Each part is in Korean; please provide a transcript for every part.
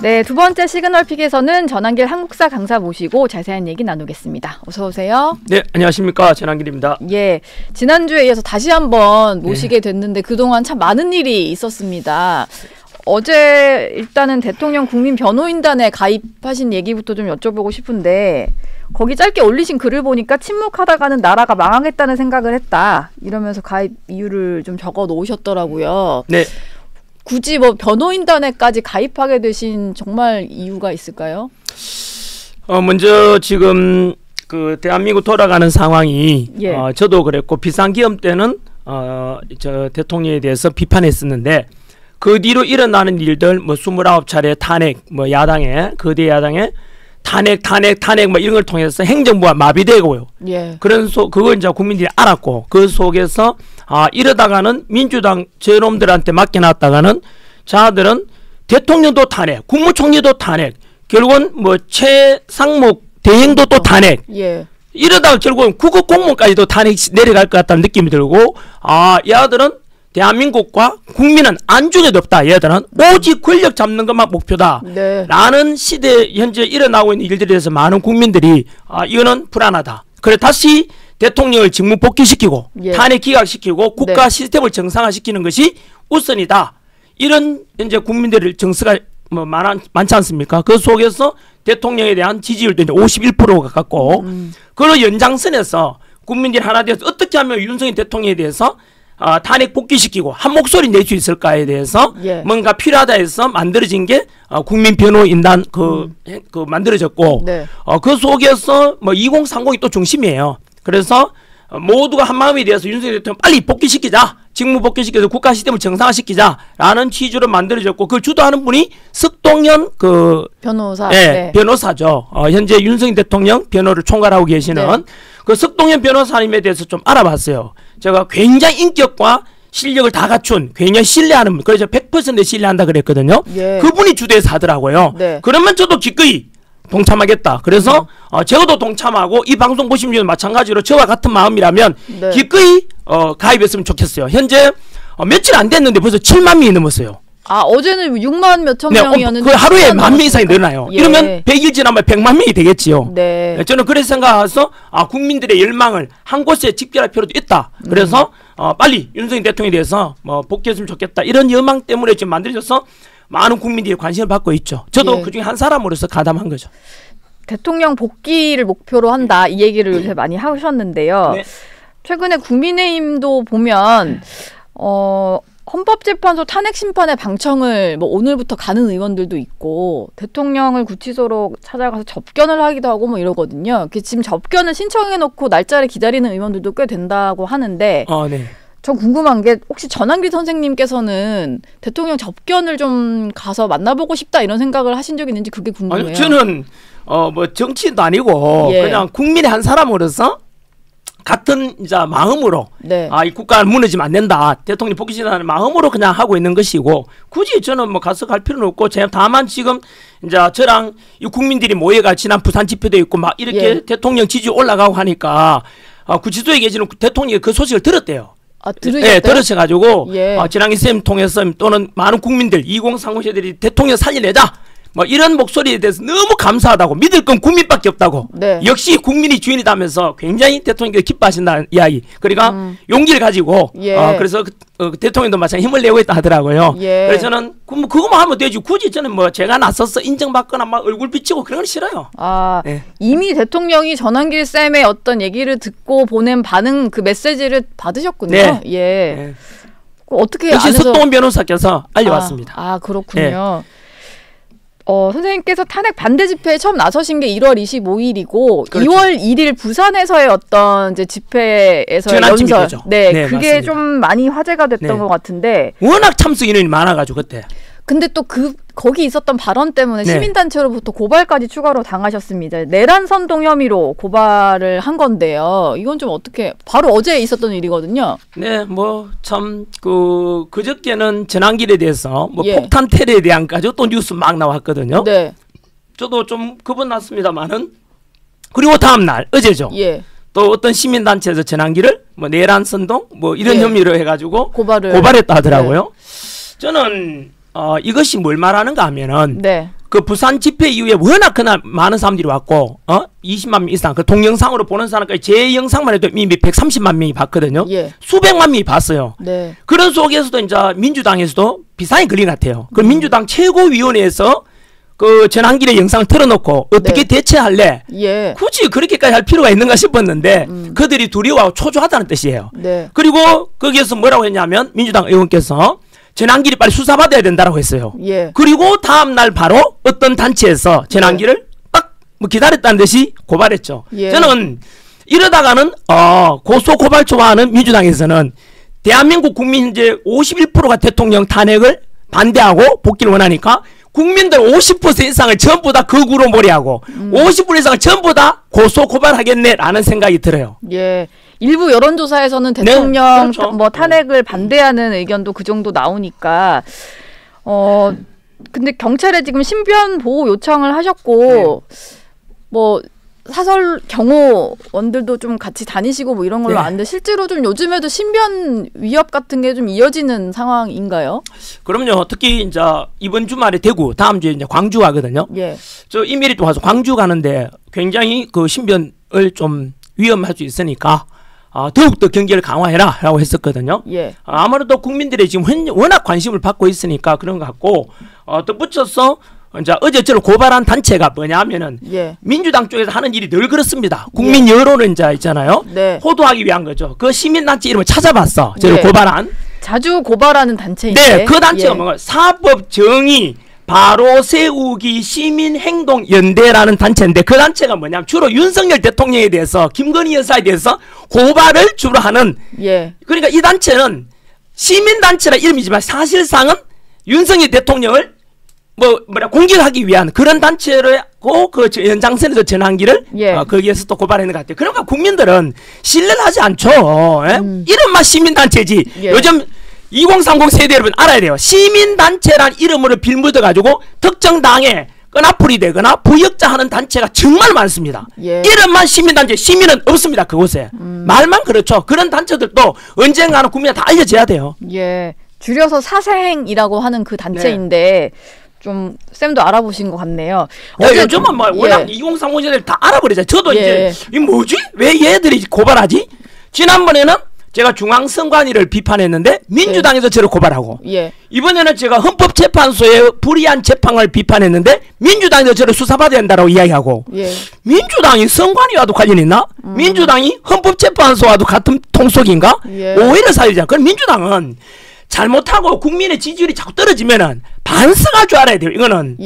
네, 두 번째 시그널픽에서는 전한길 한국사 강사 모시고 자세한 얘기 나누겠습니다. 어서 오세요. 네, 안녕하십니까. 전한길입니다. 예, 지난주에 이어서 다시 한번 모시게 됐는데 그동안 참 많은 일이 있었습니다. 어제 일단은 대통령 국민변호인단에 가입하신 얘기부터 좀 여쭤보고 싶은데 거기 짧게 올리신 글을 보니까 침묵하다가는 나라가 망하겠다는 생각을 했다. 이러면서 가입 이유를 좀 적어 놓으셨더라고요. 네. 굳이 뭐 변호인단에까지 가입하게 되신 정말 이유가 있을까요? 먼저 지금 그 대한민국 돌아가는 상황이 예. 저도 그랬고 비상기업 때는 저 대통령에 대해서 비판했었는데 그 뒤로 일어나는 일들 뭐 29차례 탄핵 뭐 야당에 거대 야당에 탄핵 뭐 이런 걸 통해서 행정부가 마비되고요. 예. 그런 그걸 이제 국민들이 알았고 그 속에서 이러다가는 민주당 저놈들한테 맡겨놨다가는 자들은 대통령도 탄핵, 국무총리도 탄핵, 결국은 뭐 최상목 대행도 또 탄핵. 예. 이러다가 결국은 국업 공무원까지도 탄핵 내려갈 것 같다는 느낌이 들고 얘들은 대한민국과 국민은 안중에도 없다. 얘들은 오직 권력 잡는 것만 목표다. 네. 라는 시대에 현재 일어나고 있는 일들에 대해서 많은 국민들이 이거는 불안하다. 그래 다시 대통령을 직무 복귀시키고 예. 탄핵 기각시키고 국가 네. 시스템을 정상화시키는 것이 우선이다. 이런 현재 국민들의 정서가 뭐 많지 않습니까? 그 속에서 대통령에 대한 지지율도 이제 51%가 가깝고 그 연장선에서 국민들이 하나 되어서 어떻게 하면 윤석열 대통령에 대해서 탄핵 복귀시키고 한 목소리 낼 수 있을까에 대해서 예. 뭔가 필요하다 해서 만들어진 게 국민변호인단 그 만들어졌고 네. 그 속에서 뭐 2030이 또 중심이에요. 그래서 모두가 한 마음이 되어서 윤석열 대통령 빨리 복귀시키자. 직무 복귀시켜서 국가 시스템을 정상화시키자라는 취지로 만들어졌고 그걸 주도하는 분이 석동현 그 변호사. 예, 네. 변호사죠. 현재 윤석열 대통령 변호를 총괄하고 계시는 네. 그 석동현 변호사님에 대해서 좀 알아봤어요. 제가 굉장히 인격과 실력을 다 갖춘 굉장히 신뢰하는 분. 그래서 100% 신뢰한다 그랬거든요. 예. 그분이 주대에서 하더라고요. 네. 그러면 저도 기꺼이 동참하겠다. 그래서 저도 동참하고 이 방송 보신 분도 마찬가지로 저와 같은 마음이라면 네. 기꺼이 가입했으면 좋겠어요. 현재 며칠 안 됐는데 벌써 7만 명이 넘었어요. 어제는 6만 몇천 명이었는데 그 하루에 1만 명 이상이 늘어나요. 예. 이러면 100일 지나면 100만 명이 되겠지요. 네. 저는 그래서 생각해서 국민들의 열망을 한 곳에 집결할 필요도 있다. 그래서 빨리 윤석열 대통령에 대해서 뭐 복귀했으면 좋겠다. 이런 열망 때문에 지금 만들어져서 많은 국민들이 관심을 받고 있죠. 저도 예. 그중에 한 사람으로서 가담한 거죠. 대통령 복귀를 목표로 한다 이 얘기를 요새 많이 하셨는데요. 네. 최근에 국민의힘도 보면 헌법재판소 탄핵 심판의 방청을 뭐 오늘부터 가는 의원들도 있고 대통령을 구치소로 찾아가서 접견을 하기도 하고 뭐 이러거든요. 지금 접견을 신청해놓고 날짜를 기다리는 의원들도 꽤 된다고 하는데 네. 전 궁금한 게 혹시 전한길 선생님께서는 대통령 접견을 좀 가서 만나보고 싶다 이런 생각을 하신 적이 있는지 그게 궁금해요. 아니, 저는 뭐 정치인도 아니고 예. 그냥 국민의 한 사람으로서 같은 이제 마음으로 네. 이 국가는 무너지면 안 된다. 대통령 복귀시키는 마음으로 그냥 하고 있는 것이고 굳이 저는 뭐 가서 갈 필요는 없고 제가 다만 지금 이제 저랑 이 국민들이 모여가 지난 부산 집회도 있고 막 이렇게 예. 대통령 지지 올라가고 하니까 구치소에 계시는 대통령이 그 소식을 들었대요. 들으셨대요? 네, 들으셔가지고 예. 지랑이 쌤 통해서 또는 많은 국민들 2030 세들이 대통령 살려내자 뭐 이런 목소리에 대해서 너무 감사하다고 믿을 건 국민밖에 없다고 네. 역시 국민이 주인이다면서 굉장히 대통령께서 기뻐하신다는 이야기 그러니까 용기를 가지고 예. 그래서 대통령도 마찬가지 힘을 내고 있다 하더라고요. 예. 그래서 저는 그거만 하면 되지 굳이 저는 뭐 제가 나서서 인정받거나 막 얼굴 비치고 그런 건 싫어요. 네. 이미 대통령이 전한길 쌤의 어떤 얘기를 듣고 보낸 반응 그 메시지를 받으셨군요. 네. 예. 네. 어떻게 역시 안에서 석동훈 변호사께서 알려왔습니다. 그렇군요. 선생님께서 탄핵 반대 집회에 처음 나서신 게 1월 25일이고 그렇죠. 2월 1일 부산에서의 어떤 이제 집회에서의 전환집이 연설. 되죠. 네, 네, 그게 맞습니다. 좀 많이 화제가 됐던 네. 것 같은데. 워낙 참석 인원이 많아가지고 그때. 근데 또 거기 있었던 발언 때문에 네. 시민단체로부터 고발까지 추가로 당하셨습니다. 내란 선동 혐의로 고발을 한 건데요. 이건 좀 어떻게 바로 어제 있었던 일이거든요. 네, 뭐 참 그저께는 전환길에 대해서 뭐 예. 폭탄 테러에 대한 가지고 또 뉴스 막 나왔거든요. 네. 저도 좀 겁은 났습니다만은 그리고 다음 날 어제죠. 예. 또 어떤 시민단체에서 전환길을 뭐 내란 선동 뭐 이런 예. 혐의로 해가지고 고발을 고발했다 하더라고요. 저는 이것이 뭘 말하는가 하면은 네. 그 부산 집회 이후에 워낙 그날 많은 사람들이 왔고 20만 명 이상 그 동영상으로 보는 사람까지 제 영상만 해도 이미 130만 명이 봤거든요. 예. 수백만 명이 봤어요. 네. 그런 속에서도 이제 민주당에서도 비상이 걸린 것 같아요. 그 민주당 최고위원회에서 그 전환길의 영상을 틀어놓고 어떻게 네. 대체할래? 예. 굳이 그렇게까지 할 필요가 있는가 싶었는데 그들이 두려워하고 초조하다는 뜻이에요. 네. 그리고 거기에서 뭐라고 했냐면 민주당 의원께서 전환길이 빨리 수사받아야 된다라고 했어요. 예. 그리고 다음날 바로 어떤 단체에서 전환길을 딱 뭐 기다렸다는 듯이 고발했죠. 예. 저는 이러다가는 고소 고발 좋아하는 민주당에서는 대한민국 국민 이제 51%가 대통령 탄핵을 반대하고 복귀를 원하니까 국민들 50% 이상을 전부 다 거구로 몰이하고 50% 이상을 전부 다 고소 고발하겠네라는 생각이 들어요. 예. 일부 여론조사에서는 대통령 그렇죠. 뭐 탄핵을 반대하는 의견도 그 정도 나오니까 근데 경찰에 지금 신변 보호 요청을 하셨고 뭐 사설 경호원들도 좀 같이 다니시고 뭐 이런 걸로 아는데 실제로 좀 요즘에도 신변 위협 같은 게 좀 이어지는 상황인가요? 그럼요. 특히 이제 이번 주말에 대구, 다음 주에 이제 광주 가거든요. 예. 저 이메일이 또 와서 광주 가는데 굉장히 그 신변을 좀 위험할 수 있으니까 더욱더 경계를 강화해라라고 했었거든요. 예. 아무래도 국민들이 지금 워낙 관심을 받고 있으니까 그런 것 같고 또 붙여서 이제 어제처럼 고발한 단체가 뭐냐면은 예. 민주당 쪽에서 하는 일이 늘 그렇습니다. 국민 여론을 이제 있잖아요. 네. 호도하기 위한 거죠. 그 시민단체 이름을 찾아봤어. 저를 예. 고발한. 자주 고발하는 단체인데. 네, 그 단체가 예. 뭔가 사법 정의 바로 세우기 시민행동연대라는 단체인데 그 단체가 뭐냐면 주로 윤석열 대통령에 대해서 김건희 여사에 대해서 고발을 주로 하는 예. 그러니까 이 단체는 시민단체라 이름이지만 사실상은 윤석열 대통령을 공격하기 위한 그런 단체라고 그 연장선에서 전환기를 예. 거기에서 또 고발했는 것 같아요. 그러니까 국민들은 신뢰를 하지 않죠. 이름만 시민단체지. 예. 요즘 2030 세대 여러분 알아야 돼요. 시민단체란 이름으로 빌묻어가지고 특정 당에 끈앞풀이 되거나 부역자 하는 단체가 정말 많습니다. 예. 이름만 시민단체, 시민은 없습니다. 그곳에. 말만 그렇죠. 그런 단체들도 언젠가는 국민한테 다 알려져야 돼요. 예. 줄여서 사생이라고 하는 그 단체인데 좀 쌤도 알아보신 것 같네요. 요즘은 뭐 워낙 2030 세대를 다 알아버리잖아요. 저도 이제 이 뭐지? 왜 얘들이 고발하지? 지난번에는 제가 중앙선관위를 비판했는데 민주당에서 저를 고발하고 이번에는 제가 헌법재판소의 불이한 재판을 비판했는데 민주당에서 저를 수사받아야 된다고 이야기하고 민주당이 선관위와도 관련이 있나? 민주당이 헌법재판소와도 같은 통속인가? 오해를 사유자. 그럼 민주당은 잘못하고 국민의 지지율이 자꾸 떨어지면은 반성할 줄 알아야 돼요. 이거는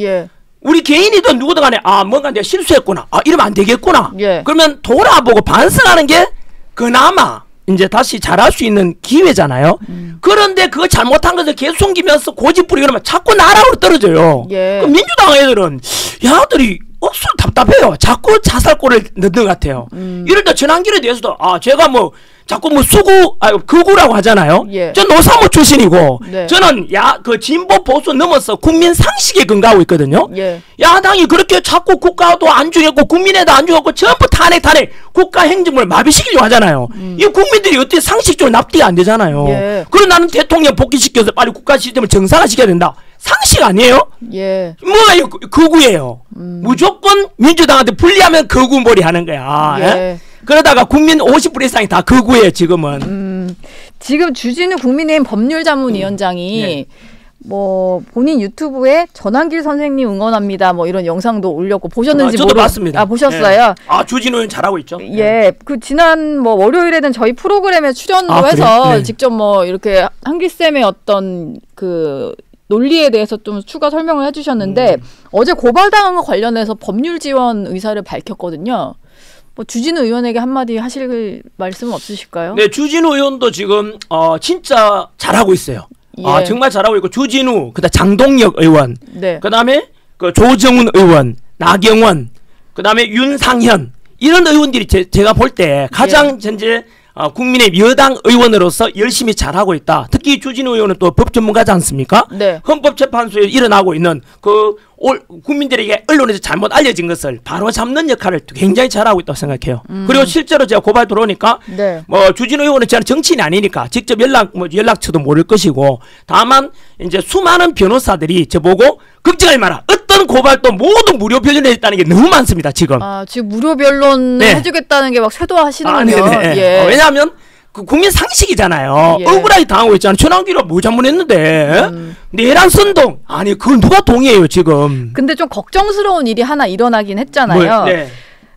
우리 개인이든 누구든 간에 뭔가 내가 실수했구나. 이러면 안 되겠구나. 그러면 돌아보고 반성하는 게 그나마 이제 다시 잘할 수 있는 기회잖아요. 그런데 그거 잘못한 것을 계속 숨기면서 고집부리고 그러면 자꾸 나락으로 떨어져요. 그럼 민주당 애들은 야들이 억수로 답답해요. 자꾸 자살골을 넣는 것 같아요. 이럴 때 전환길에 대해서도 제가 뭐 자꾸 뭐 극우라고 하잖아요. 전 노사모 출신이고 저는 그 진보 보수 넘어서 국민 상식에 근거하고 있거든요. 야당이 그렇게 자꾸 국가도 안중했고 국민에도 안중했고 전부 탄핵 국가 행정을 마비시키려고 하잖아요. 이 국민들이 어떻게 상식적으로 납득이 안 되잖아요. 그리고 나는 대통령 복귀시켜서 빨리 국가 시스템을 정상화시켜야 된다. 상식 아니에요? 뭐가 극우예요. 무조건 민주당한테 불리하면 극우몰이 하는 거야. 그러다가 국민 50% 이상이 다 극우예요. 지금은. 지금 주진우 국민의힘 법률자문위원장이 뭐 본인 유튜브에 전환길 선생님 응원합니다. 뭐 이런 영상도 올렸고 보셨는지 저도 봤습니다. 보셨어요? 주진우 의원 잘하고 있죠. 그 지난 뭐 월요일에는 저희 프로그램에 출연도 해서 직접 뭐 이렇게 한길 쌤의 어떤 그 논리에 대해서 좀 추가 설명을 해주셨는데 어제 고발당한 거 관련해서 법률 지원 의사를 밝혔거든요. 뭐 주진우 의원에게 한마디 하실 말씀 없으실까요? 네, 주진우 의원도 지금 진짜 잘하고 있어요. 정말 잘하고 있고 주진우, 그다음 장동혁 의원, 그다음에 그 조정훈 의원, 나경원, 그다음에 윤상현 이런 의원들이 제가 볼 때 가장 현재 국민의 여당 의원으로서 열심히 잘하고 있다. 특히 주진우 의원은 또 법 전문가지 않습니까? 헌법재판소에 일어나고 있는 국민들에게 언론에서 잘못 알려진 것을 바로 잡는 역할을 굉장히 잘하고 있다고 생각해요. 그리고 실제로 제가 고발 들어오니까 뭐 주진우 의원은 저는 정치인이 아니니까 직접 연락처도 모를 것이고 다만 이제 수많은 변호사들이 저보고 걱정하지 마라. 어떤 이런 고발도 모두 무료 변론에 있다는 게 너무 많습니다. 지금. 아, 지금 무료 변론 네. 해주겠다는 게 막 쇄도하시는군요. 예. 왜냐하면 그 국민 상식이잖아요. 예. 억울하게 당하고 있잖아요. 전환기로 뭐 잘못했는데 내란 선동 아니 그걸 누가 동의해요 지금. 근데 좀 걱정스러운 일이 하나 일어나긴 했잖아요. 네.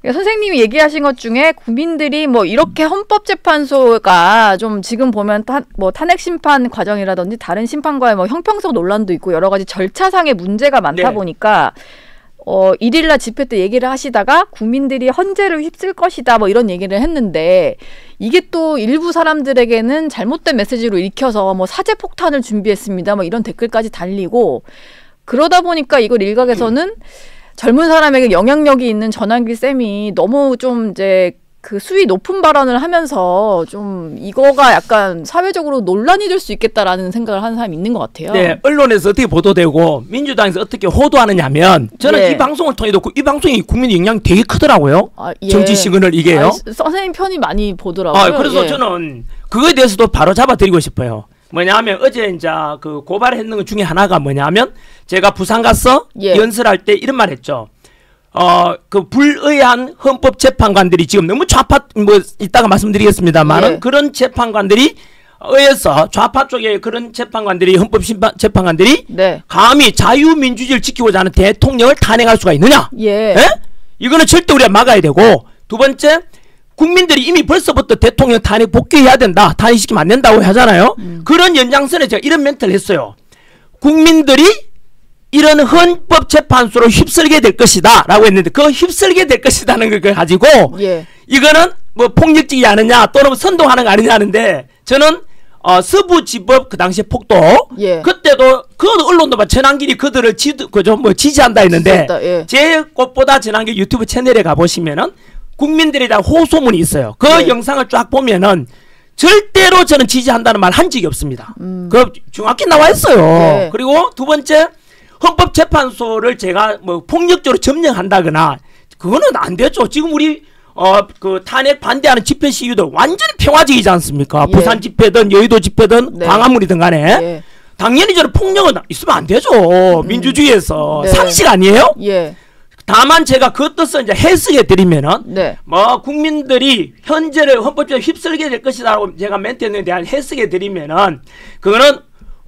선생님이 얘기하신 것 중에 국민들이 뭐 이렇게 헌법재판소가 좀 지금 보면 뭐 탄핵 심판 과정이라든지 다른 심판과의 뭐 형평성 논란도 있고 여러 가지 절차상의 문제가 많다 네. 보니까 1일날 집회 때 얘기를 하시다가 국민들이 헌재를 휩쓸 것이다 뭐 이런 얘기를 했는데 이게 또 일부 사람들에게는 잘못된 메시지로 읽혀서 뭐 사제 폭탄을 준비했습니다 뭐 이런 댓글까지 달리고 그러다 보니까 이걸 일각에서는 젊은 사람에게 영향력이 있는 전환길 쌤이 너무 좀 이제 그 수위 높은 발언을 하면서 좀 이거가 약간 사회적으로 논란이 될 수 있겠다라는 생각을 하는 사람이 있는 것 같아요. 네, 언론에서 어떻게 보도되고 민주당에서 어떻게 호도하느냐면 저는 네. 이 방송을 통해도 이 방송이 국민 영향이 되게 크더라고요. 아, 예. 정치 시그널 이게요. 선생님 편이 많이 보더라고요. 그래서 예. 저는 그거에 대해서도 바로 잡아드리고 싶어요. 뭐냐면 어제 이제 그 고발했는 것 중에 하나가 뭐냐면 제가 부산 가서 예. 연설할 때 이런 말 했죠. 그 불의한 헌법재판관들이 지금 너무 좌파 뭐 이따가 말씀드리겠습니다만은 예. 그런 재판관들이 의해서 좌파 쪽에 그런 재판관들이 재판관들이 네. 감히 자유민주주의를 지키고자 하는 대통령을 탄핵할 수가 있느냐? 예. 예? 이거는 절대 우리가 막아야 되고 두 번째 국민들이 이미 벌써부터 대통령 탄핵 복귀해야 된다. 탄핵시키면 안 된다고 하잖아요. 그런 연장선에 제가 이런 멘트를 했어요. 국민들이 이런 헌법재판소로 휩쓸게 될 것이다 라고 했는데 그 휩쓸게 될 것이다는 걸 가지고 예. 이거는 뭐 폭력적이지 않느냐 또는 선동하는 거 아니냐 하는데 저는 서부지법 그 당시에 폭도 예. 그때도 그 언론도 막 전환길이 그들을 지지한다 했는데 지지했다, 예. 제 것보다 전환길 유튜브 채널에 가보시면은 국민들에 대한 호소문이 있어요. 그 예. 영상을 쫙 보면은 절대로 저는 지지한다는 말 한 적이 없습니다. 그 정확히 나와 있어요. 예. 그리고 두 번째 헌법재판소를 제가 뭐 폭력적으로 점령한다거나 그거는 안 되죠. 지금 우리 그 탄핵 반대하는 집회 시위도 완전히 평화적이지 않습니까? 예. 부산 집회든 여의도 집회든 네. 광화문이든 간에 예. 당연히 저는 폭력은 있으면 안 되죠. 민주주의에서 네. 상식 아니에요? 예. 다만 제가 그 뜻을 이제 해석해 드리면은 네. 뭐 국민들이 현재를 헌법적으로 휩쓸게 될 것이다라고 제가 멘트에 대한 해석해 드리면은 그거는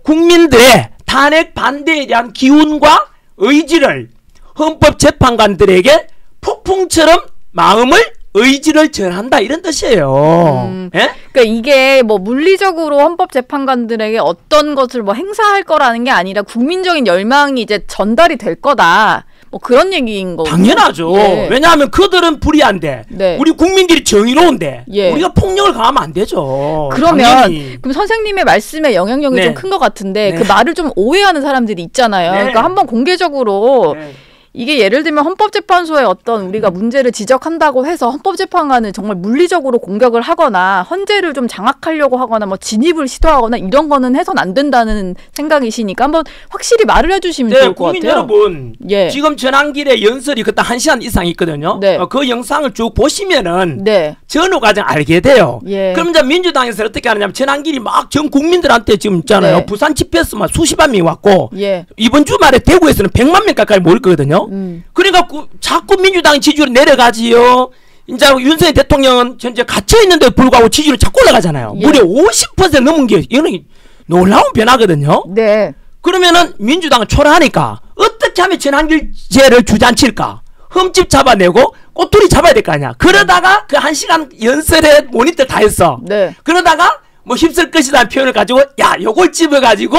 국민들의 탄핵 반대에 대한 기운과 의지를 헌법재판관들에게 폭풍처럼 마음을 의지를 전한다 이런 뜻이에요. 예? 그러니까 이게 뭐 물리적으로 헌법재판관들에게 어떤 것을 뭐 행사할 거라는 게 아니라 국민적인 열망이 이제 전달이 될 거다. 뭐 그런 얘기인 거고. 당연하죠. 예. 왜냐하면 그들은 불의한데 네. 우리 국민들이 정의로운데 예. 우리가 폭력을 가하면 안 되죠. 그러면 당연히. 그럼 선생님의 말씀에 영향력이 네. 좀 큰 것 같은데 네. 그 말을 좀 오해하는 사람들이 있잖아요. 네. 그러니까 한번 공개적으로 네. 이게 예를 들면 헌법재판소에 어떤 우리가 문제를 지적한다고 해서 헌법재판관을 정말 물리적으로 공격을 하거나 헌재를 좀 장악하려고 하거나 뭐 진입을 시도하거나 이런 거는 해선 안 된다는 생각이시니까 한번 확실히 말을 해주시면 네, 좋을 것 국민 같아요. 여러분 예. 지금 전환길의 연설이 그때 1시간 이상 있거든요. 네. 그 영상을 쭉 보시면은 네. 전후 과정 알게 돼요. 예. 그럼 이제 민주당에서 어떻게 하느냐면 전환길이 막 전 국민들한테 지금 있잖아요. 네. 부산 집회에서 막 수십만 명이 왔고 예. 이번 주말에 대구에서는 100만 명 가까이 모일 거거든요. 그러니까 자꾸 민주당 지지율이 내려가지요. 이제 윤석열 대통령은 현재 갇혀 있는데도 불구하고 지지율이 자꾸 올라가잖아요. 예. 무려 50% 넘은 게 이거는 놀라운 변화거든요. 네. 그러면은 민주당은 초라하니까 어떻게 하면 전환길제를 주장칠까? 흠집 잡아내고 꼬투리 잡아야 될 거 아니야. 그러다가 그 1시간 연설에 모니터 다 했어. 네. 그러다가 뭐 힘쓸 것이라는 표현을 가지고 야 요걸 집어가지고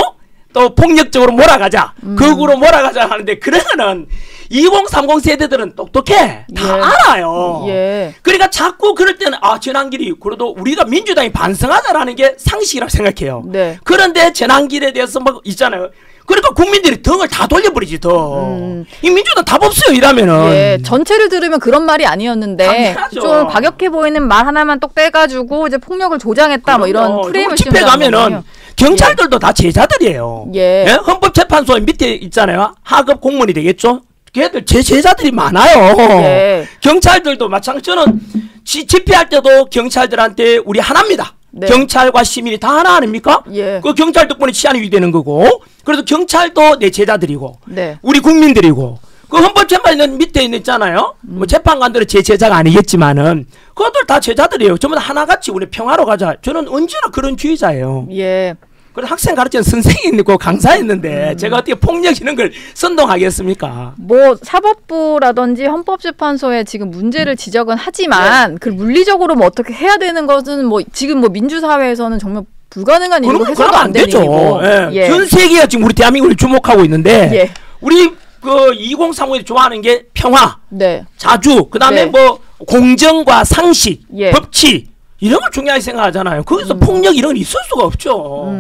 또 폭력적으로 몰아가자. 극으로 몰아가자 하는데 그러면은 2030 세대들은 똑똑해. 다 예. 알아요. 예. 그러니까 자꾸 그럴 때는 전환길이 그래도 우리가 민주당이 반성하자라는 게 상식이라고 생각해요. 네. 그런데 전환길에 대해서 뭐 있잖아요. 그러니까 국민들이 등을 다 돌려버리지 더. 이 민주당 답 없어요 이러면은. 예, 전체를 들으면 그런 말이 아니었는데 당연하죠. 좀 과격해 보이는 말 하나만 똑 떼가지고 이제 폭력을 조장했다 뭐 이런 프레임을 집회 씌운다는 가면은 거군요. 경찰들도 다 제자들이에요. 예. 헌법재판소 밑에 있잖아요. 하급 공무원이 되겠죠. 걔들 제자들이 많아요. 예. 경찰들도 마찬가지. 저는 집회할 때도 경찰들한테 우리 하나입니다. 네. 경찰과 시민이 다 하나 아닙니까? 예. 그 경찰 덕분에 치안이 유지되는 거고, 그래서 경찰도 내 제자들이고, 네. 우리 국민들이고, 그 헌법재판관 밑에 있잖아요. 뭐 재판관들은 제 제자가 아니겠지만은 그것들 다 제자들이에요. 전부 다 하나같이 우리 평화로 가자. 저는 언제나 그런 주의자예요. 예. 그래서 학생 가르치는 선생이 있고 강사였는데 제가 어떻게 폭력 이런 걸 선동하겠습니까? 뭐 사법부라든지 헌법재판소에 지금 문제를 지적은 하지만 그 물리적으로 뭐 어떻게 해야 되는 것은 뭐 지금 뭐 민주사회에서는 정말 불가능한 일이고 해서도 안 되는 일이고. 예. 전 세계가 지금 우리 대한민국을 주목하고 있는데 예. 우리 그 2035이 좋아하는 게 평화, 네. 자주, 그다음에 네. 뭐 공정과 상식, 예. 법치 이런 걸 중요하게 생각하잖아요. 거기서 폭력 이런 건 있을 수가 없죠.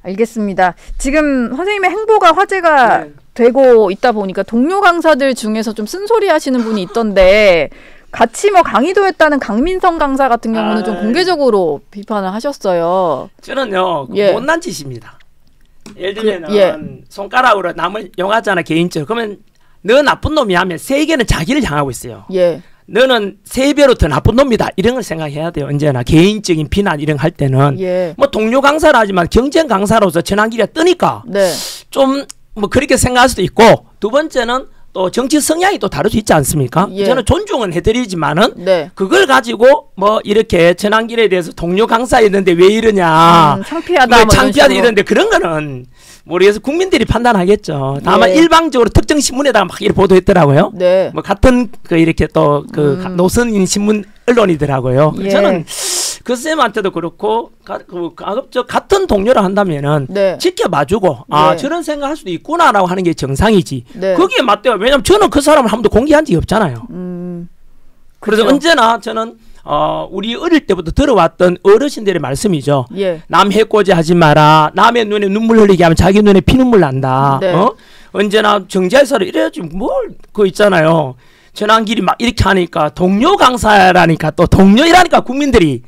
알겠습니다. 지금 선생님의 행보가 화제가 네. 되고 있다 보니까 동료 강사들 중에서 좀 쓴소리 하시는 분이 있던데 같이 뭐 강의도 했다는 강민성 강사 같은 경우는 좀 공개적으로 비판을 하셨어요. 저는요 예. 못난 짓입니다. 예를 들면 예. 손가락으로 남을 용하잖아 개인적으로. 그러면 너 나쁜 놈이 하면 세계는 자기를 향하고 있어요. 예. 너는 3배로 더 나쁜 놈이다. 이런 걸 생각해야 돼요. 언제나 개인적인 비난 이런 거 할 때는 예. 뭐 동료 강사를 하지만 경쟁 강사로서 전환기가 뜨니까 네. 좀 뭐 그렇게 생각할 수도 있고, 두 번째는 또 정치 성향이 또 다를 수 있지 않습니까? 예. 저는 존중은 해드리지만은 네. 그걸 가지고 뭐 이렇게 전환길에 대해서 동료 강사였는데 왜 이러냐, 창피하다, 뭐 뭐 창피하다 이런 이런데 그런 거는 모르겠어. 국민들이 판단하겠죠. 다만 예. 일방적으로 특정 신문에다가 막 이렇게 보도했더라고요. 네. 뭐 같은 그 이렇게 또 그 노선인 신문 언론이더라고요. 예. 저는 그 쌤한테도 그렇고 가급적 같은 동료를 한다면은 네. 지켜봐주고 아 네. 저런 생각할 수도 있구나라고 하는 게 정상이지. 네. 거기에 맞대요. 왜냐면 저는 그 사람을 한 번도 공개한 적이 없잖아요. 그래서 그렇죠. 언제나 저는 우리 어릴 때부터 들어왔던 어르신들의 말씀이죠. 예. 남 해코지 하지 마라. 남의 눈에 눈물 흘리게 하면 자기 눈에 피눈물 난다. 네. 언제나 정제해서를 이래야지 뭘 그거 있잖아요. 전환길이 막 이렇게 하니까 동료 강사라니까 또 동료이라니까 국민들이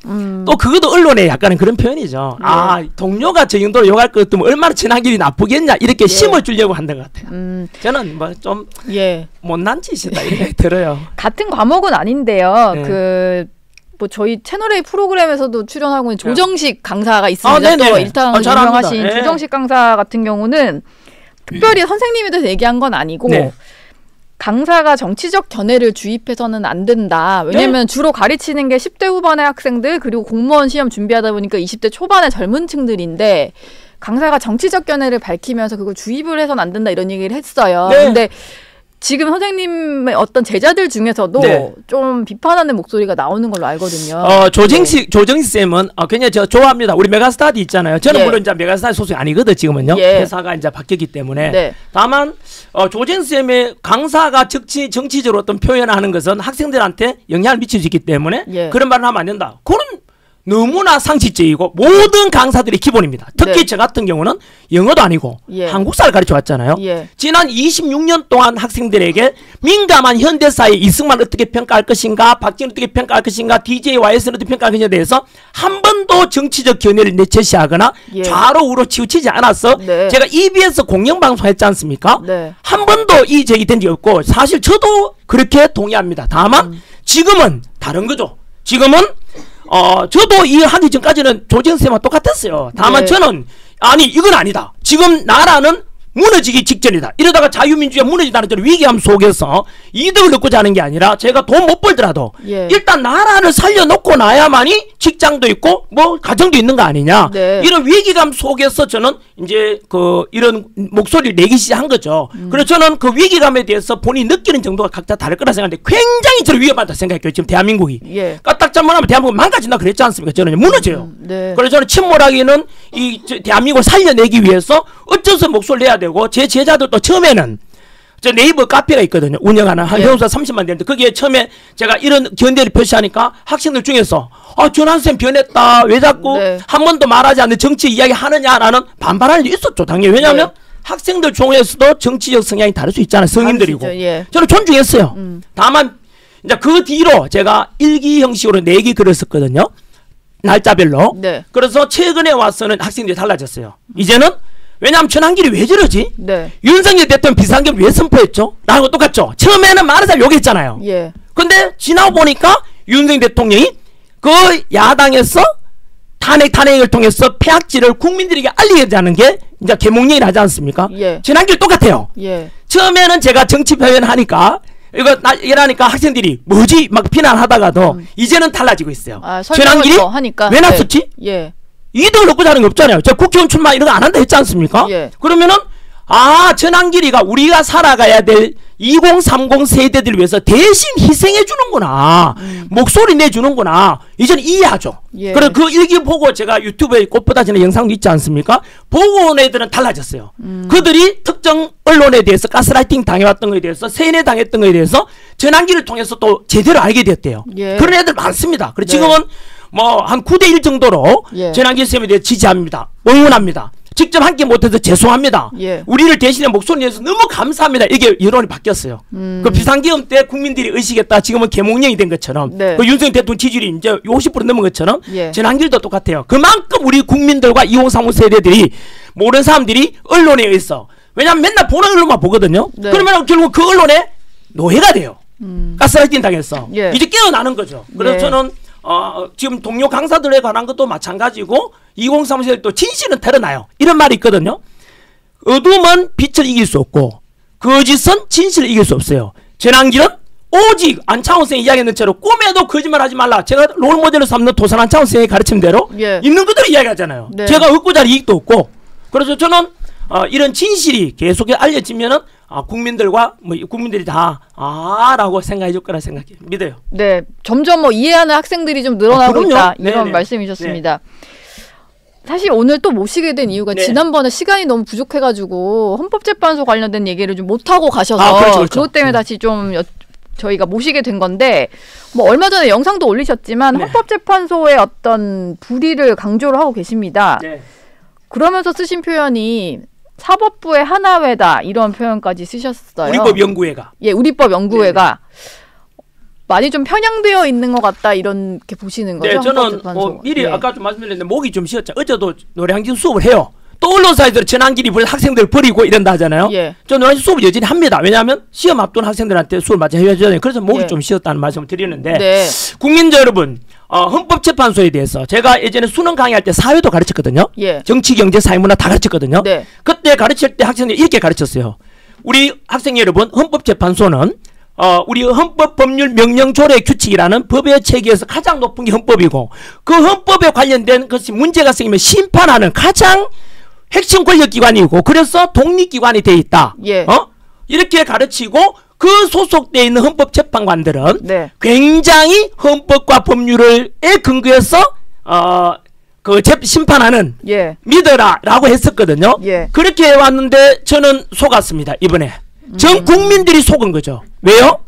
또 그것도 언론에 약간은 그런 표현이죠. 네. 아 동료가 저 정도로 욕할 것 같으면 얼마나 전환길이 나쁘겠냐 이렇게 심어주려고 한다는 것 같아요. 저는 뭐 좀 예. 못난 짓이다 이렇게 들어요. 같은 과목은 아닌데요. 네. 그 뭐 저희 채널A 프로그램에서도 출연하고 있는 조정식 강사가 있습니다. 네네. 또 일단 잘 압니다. 유명하신 예. 조정식 강사 같은 경우는 특별히 선생님에 대해서 얘기한 건 아니고 네. 강사가 정치적 견해를 주입해서는 안 된다. 왜냐면 주로 가르치는 게 10대 후반의 학생들 그리고 공무원 시험 준비하다 보니까 20대 초반의 젊은 층들인데 강사가 정치적 견해를 밝히면서 그걸 주입을 해서는 안 된다 이런 얘기를 했어요. 네. 근데 지금 선생님의 어떤 제자들 중에서도 네. 좀 비판하는 목소리가 나오는 걸로 알거든요. 조정식 쌤은 굉장히 저 좋아합니다. 우리 메가스타디 있잖아요. 저는 예. 물론 이제 메가스타디 소속이 아니거든 지금은요. 예. 회사가 이제 바뀌었기 때문에. 네. 다만 조정식 쌤의 강사가 정치적으로 어떤 표현을 하는 것은 학생들한테 영향을 미칠 수 있기 때문에 예. 그런 말을 하면 안 된다. 그런 너무나 상식적이고 모든 강사들이 기본입니다. 특히 네. 저 같은 경우는 영어도 아니고 예. 한국사를 가르쳐 왔잖아요. 예. 지난 26년 동안 학생들에게 민감한 현대사의 이승만 어떻게 평가할 것인가, 박정희 어떻게 평가할 것인가, DJ YS는 어떻게 평가할 것인가에 대해서 한 번도 정치적 견해를 제시하거나 예. 좌로 우로 치우치지 않았어. 네. 제가 EBS 공영방송 했지 않습니까? 네. 한 번도 이 제기된 적이 없고 사실 저도 그렇게 동의합니다. 다만 지금은 다른 거죠. 지금은 저도 이 하기 전까지는 조정쌤과 똑같았어요. 다만 네. 저는 아니 이건 아니다. 지금 나라는 무너지기 직전이다. 이러다가 자유민주주의가 무너진다는 저는 위기감 속에서 이득을 얻고자 하는 게 아니라 제가 돈 못 벌더라도 예. 일단 나라를 살려놓고 나야만이 직장도 있고 뭐 가정도 있는 거 아니냐. 네. 이런 위기감 속에서 저는 이제 그 이런 목소리를 내기 시작한 거죠. 그래서 저는 그 위기감에 대해서 본인이 느끼는 정도가 각자 다를 거라 생각하는데 굉장히 저는 위험하다 생각했어요. 지금 대한민국이. 예. 까딱 잘못하면 대한민국 망가진다 그랬지 않습니까? 저는 무너져요. 네. 그래서 저는 침몰하기는 대한민국을 살려내기 위해서 어째서 목소리를 내야 되고 제 제자들도 처음에는 저 네이버 카페가 있거든요. 운영하는 한 회원수 30만 되는데 거기에 처음에 제가 이런 견해를 표시하니까 학생들 중에서 전환쌤 변했다. 왜 자꾸 네. 한 번도 말하지 않는 정치 이야기 하느냐라는 반발할 일이 있었죠. 당연히. 왜냐하면 네. 학생들 중에서도 정치적 성향이 다를 수 있잖아요. 성인들이고. 다르시죠. 예. 저는 존중했어요. 다만 이제 그 뒤로 제가 일기 형식으로 4개 글을 썼거든요. 날짜별로. 네. 그래서 최근에 와서는 학생들이 달라졌어요. 이제는 왜냐하면 전환길이 왜 저러지? 네. 윤석열 대통령 비상계엄 왜 선포했죠? 라는 거 똑같죠. 처음에는 많은 사람 욕했잖아요. 예. 근데 지나고 보니까 윤석열 대통령이 그 야당에서 탄핵을 통해서 폐악질을 국민들에게 알리게 되는 게 이제 계몽령이라 하지 않습니까? 예. 전환길 똑같아요. 예. 처음에는 제가 정치 표현하니까 이러니까 학생들이 뭐지 막 비난하다가도 이제는 달라지고 있어요. 전환길이 하니까 왜 놨었지? 예. 이득을 얻고 자는 게 없잖아요. 저 국회의원 출마 이런 거 안 한다 했지 않습니까? 예. 그러면은 전환길이가 우리가 살아가야 될 2030 세대들을 위해서 대신 희생해 주는구나. 목소리 내주는구나. 이제는 이해하죠. 예. 그래 그 일기 보고 제가 유튜브에 꽃보다 지는 영상도 있지 않습니까? 보고 온 애들은 달라졌어요. 그들이 특정 언론에 대해서 가스라이팅 당해왔던 거에 대해서 세뇌 당했던 거에 대해서 전환기를 통해서 또 제대로 알게 됐대요. 예. 그런 애들 많습니다. 그리고 네. 지금은 뭐 한 9대1 정도로 예. 전환기 쌤에 대해 지지합니다. 응원합니다. 직접 함께 못해서 죄송합니다. 예. 우리를 대신해 목소리 내서 너무 감사합니다. 이게 여론이 바뀌었어요. 그 비상계엄 때 국민들이 의식했다. 지금은 계몽령이 된 것처럼 네. 그 윤석열 대통령 지지율이 이제 50% 넘은 것처럼 예. 전환길도 똑같아요. 그만큼 우리 국민들과 2030 세대들이 모르는 사람들이 언론에 의해서 왜냐하면 맨날 보는 언론만 보거든요. 네. 그러면 결국 그 언론에 노예가 돼요. 가스라이팅 당해서 예. 이제 깨어나는 거죠. 그래서 네. 저는 지금 동료 강사들에 관한 것도 마찬가지고 2030 세대 또 진실은 드러나요. 이런 말이 있거든요. 어둠은 빛을 이길 수 없고 거짓은 진실을 이길 수 없어요. 전환길은 오직 안창호 선생이 이야기했는 대로 꿈에도 거짓말하지 말라. 제가 롤모델로 삼는 도산 안창호 선생이 가르친 대로 예. 있는 그대로 이야기하잖아요. 네. 제가 얻고자 할 이익도 없고 그래서 저는 이런 진실이 계속 알려지면은 국민들과 뭐 국민들이 다 라고 생각해 줄 거라 생각해요. 믿어요. 네, 점점 뭐 이해하는 학생들이 좀 늘어나고 그럼요. 있다 이런 네네. 말씀이셨습니다. 사실 오늘 또 모시게 된 이유가 네. 지난번에 시간이 너무 부족해가지고 헌법재판소 관련된 얘기를 좀 못하고 가셔서 그렇죠, 그렇죠. 그것 때문에 다시 좀 저희가 모시게 된 건데 뭐 얼마 전에 영상도 올리셨지만 네. 헌법재판소의 어떤 불의를 강조를 하고 계십니다. 네. 그러면서 쓰신 표현이 사법부의 하나회다 이런 표현까지 쓰셨어요. 우리법 연구회가. 예, 우리법 연구회가 많이 좀 편향되어 있는 것 같다 이렇게 보시는 거죠? 네, 저는 헌법재판소. 미리 예. 아까 좀 말씀드렸는데 목이 좀 쉬었죠. 어제도 노량진 수업을 해요. 또 언론사에서 전환길이 학생들 버리고 이런다 하잖아요. 예. 저 노량진 수업을 여전히 합니다. 왜냐하면 시험 앞둔 학생들한테 수업을 마저 해야잖아요. 그래서 목이 예. 좀 쉬었다는 말씀을 드리는데 네. 국민들 여러분 헌법재판소에 대해서 제가 예전에 수능 강의할 때 사회도 가르쳤거든요. 예. 정치, 경제, 사회문화 다 가르쳤거든요. 네. 그때 가르칠 때 학생들이 이렇게 가르쳤어요. 우리 학생 여러분, 헌법재판소는 우리 헌법법률 명령조례 규칙이라는 법의 체계에서 가장 높은 게 헌법이고 그 헌법에 관련된 것이 문제가 생기면 심판하는 가장 핵심 권력기관이고 그래서 독립기관이 돼 있다. 예. 이렇게 가르치고 그 소속되어 있는 헌법재판관들은 네. 굉장히 헌법과 법률에 근거해서 심판하는 예. 믿어라라고 했었거든요. 예. 그렇게 해왔는데 저는 속았습니다. 이번에 전 국민들이 속은 거죠. 왜요?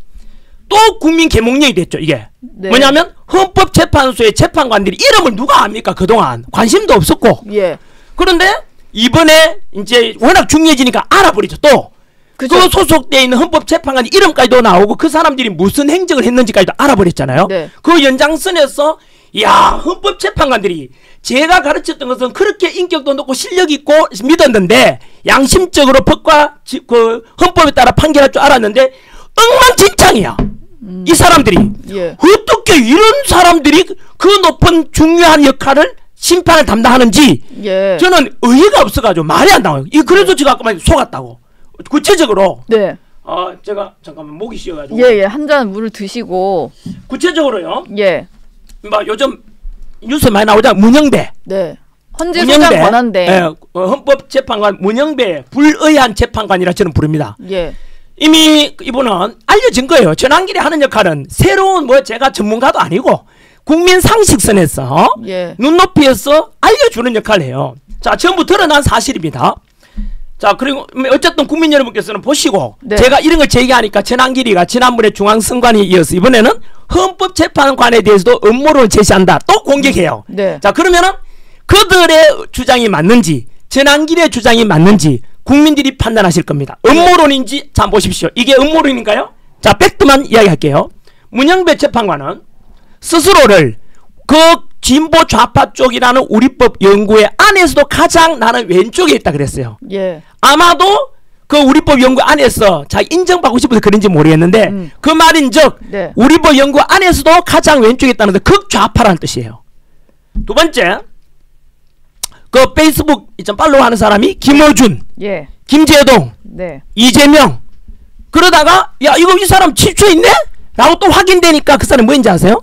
또 국민 계몽령이 됐죠. 이게 네. 뭐냐면 헌법재판소의 재판관들이 이름을 누가 압니까? 그동안 관심도 없었고 예. 그런데 이번에 이제 워낙 중요해지니까 알아버리죠. 또 그 그죠? 소속되어 있는 헌법재판관 이름까지도 나오고 그 사람들이 무슨 행적을 했는지까지도 알아버렸잖아요. 네. 그 연장선에서 헌법재판관들이 제가 가르쳤던 것은 그렇게 인격도 높고 실력 있고 믿었는데 양심적으로 법과 그 헌법에 따라 판결할 줄 알았는데 엉망진창이야. 이 사람들이 예. 어떻게 이런 사람들이 그 높은 중요한 역할을 심판을 담당하는지 예. 저는 의의가 없어가지고 말이 안 나와요. 그래서 제가 아까 말 속았다고. 구체적으로 네. 제가 잠깐만 목이 쉬어가지고 예, 예. 한 잔 물을 드시고 구체적으로요. 예. 막 요즘 뉴스 많이 나오잖아. 문영배. 네. 헌재 소장 권한대. 예, 헌법재판관 문영배 불의한 재판관이라 저는 부릅니다. 예. 이미 이분은 알려진 거예요. 전환길이 하는 역할은 새로운 제가 전문가도 아니고 국민 상식선에서 예. 눈높이에서 알려주는 역할을 해요. 자, 전부 드러난 사실입니다. 자, 그리고 어쨌든 국민 여러분께서는 보시고 네. 제가 이런 걸 제기하니까 전환길이가 지난번에 중앙선관위에 이어서 이번에는 헌법재판관에 대해서도 음모론을 제시한다. 또 공격해요. 네. 자, 그러면은 그들의 주장이 맞는지 전환길의 주장이 맞는지 국민들이 판단하실 겁니다. 음모론인지 자 보십시오. 이게 음모론인가요? 자, 팩트만 이야기할게요. 문영배 재판관은 스스로를 그 진보 좌파 쪽이라는 우리법 연구회 안에서도 가장 나는 왼쪽에 있다 그랬어요. 예. 아마도 그 우리법 연구 안에서 자기 인정받고 싶어서 그런지 모르겠는데 그 말인즉 네. 우리법 연구 안에서도 가장 왼쪽에 있다는 데 극좌파라는 뜻이에요. 두 번째, 그 페이스북 팔로우 하는 사람이 김어준, 예. 김재동, 네. 이재명. 그러다가 야 이거 이 사람 취소해 있네? 라고 또 확인되니까 그 사람이 뭐인지 아세요?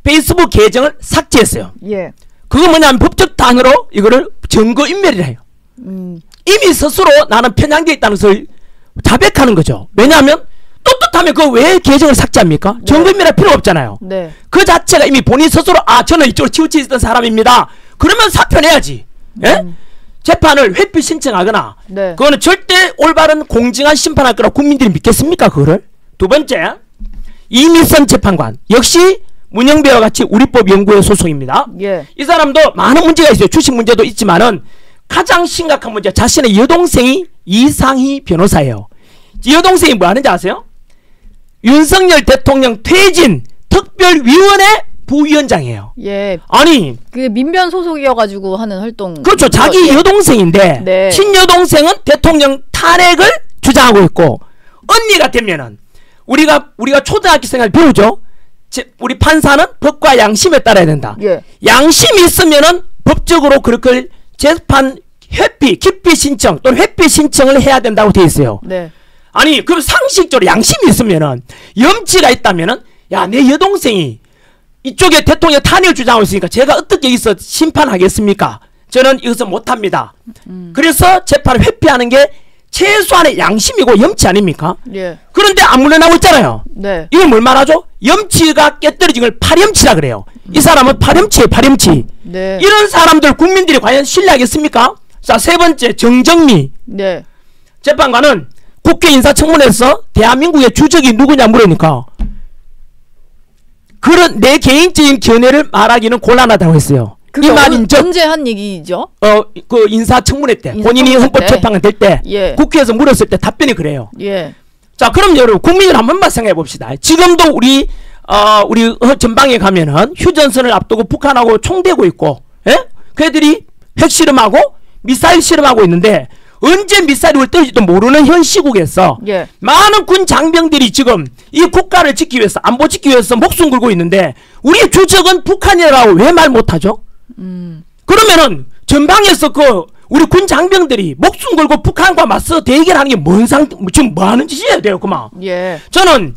페이스북 계정을 삭제했어요. 예. 그거 뭐냐면 법적 단어로 이거를 증거인멸이라 해요. 이미 스스로 나는 편향되어 있다는 것을 자백하는 거죠. 왜냐하면 떳떳하면 그 왜 계정을 삭제합니까? 네. 증거인멸할 필요 없잖아요. 네. 그 자체가 이미 본인 스스로 저는 이쪽으로 치우쳐 있던 사람입니다. 그러면 사표 내야지. 예? 재판을 회피 신청하거나 네. 그거는 절대 올바른 공정한 심판할 거라고 국민들이 믿겠습니까? 그거를? 두 번째, 이미선 재판관 역시 문영배와 같이 우리법연구회 소속입니다. 예. 이 사람도 많은 문제가 있어요. 주식 문제도 있지만은 가장 심각한 문제, 자신의 여동생이 이상희 변호사예요. 이 여동생이 뭐 하는지 아세요? 윤석열 대통령 퇴진 특별위원회 부위원장이에요. 예. 아니, 그 민변 소속이어가지고 하는 활동. 그렇죠. 자기 예. 여동생인데 네. 친여동생은 대통령 탄핵을 주장하고 있고, 언니가 되면은 우리가 초등학교 생활 배우죠. 우리 판사는 법과 양심에 따라야 된다. 예. 양심이 있으면은 법적으로 그렇게 재판 회피, 기피 신청 또는 회피 신청을 해야 된다고 돼 있어요. 네. 아니, 그럼 상식적으로 양심이 있으면은, 염치가 있다면은, 야, 내 여동생이 이쪽에 대통령 탄핵을 주장하고 있으니까 제가 어떻게 여기서 심판하겠습니까? 저는 이것을 못합니다. 그래서 재판을 회피하는 게 최소한의 양심이고 염치 아닙니까? 예. 그런데 안 물러나고 있잖아요. 네. 이걸 뭘 말하죠? 염치가 깨떨어진 걸 파렴치라 그래요. 이 사람은 파렴치예요, 파렴치. 네. 이런 사람들 국민들이 과연 신뢰하겠습니까? 자, 세 번째, 정정미 네. 재판관은 국회 인사청문회에서 대한민국의 주적이 누구냐 물으니까 그런 내 개인적인 견해를 말하기는 곤란하다고 했어요. 이 말인 즉 언제 한 얘기죠? 그 인사청문회 때 본인이 인사청문회 헌법재판관 될 때 예. 국회에서 물었을 때 답변이 그래요. 예. 자, 그럼 여러분 국민을 한 번만 생각해 봅시다. 지금도 우리 전방에 가면은 휴전선을 앞두고 북한하고 총대고 있고, 예? 그애들이 핵실험하고 미사일 실험하고 있는데 언제 미사일을 떨어질지도 모르는 현 시국에서 예. 많은 군 장병들이 지금 이 국가를 지키기 위해서, 안보 지키기 위해서 목숨 걸고 있는데 우리 주적은 북한이라고 왜 말 못하죠? 그러면은 전방에서 우리 군 장병들이 목숨 걸고 북한과 맞서 대결하는 게 지금 뭐 하는 짓이어야 돼요, 그만. 예. 저는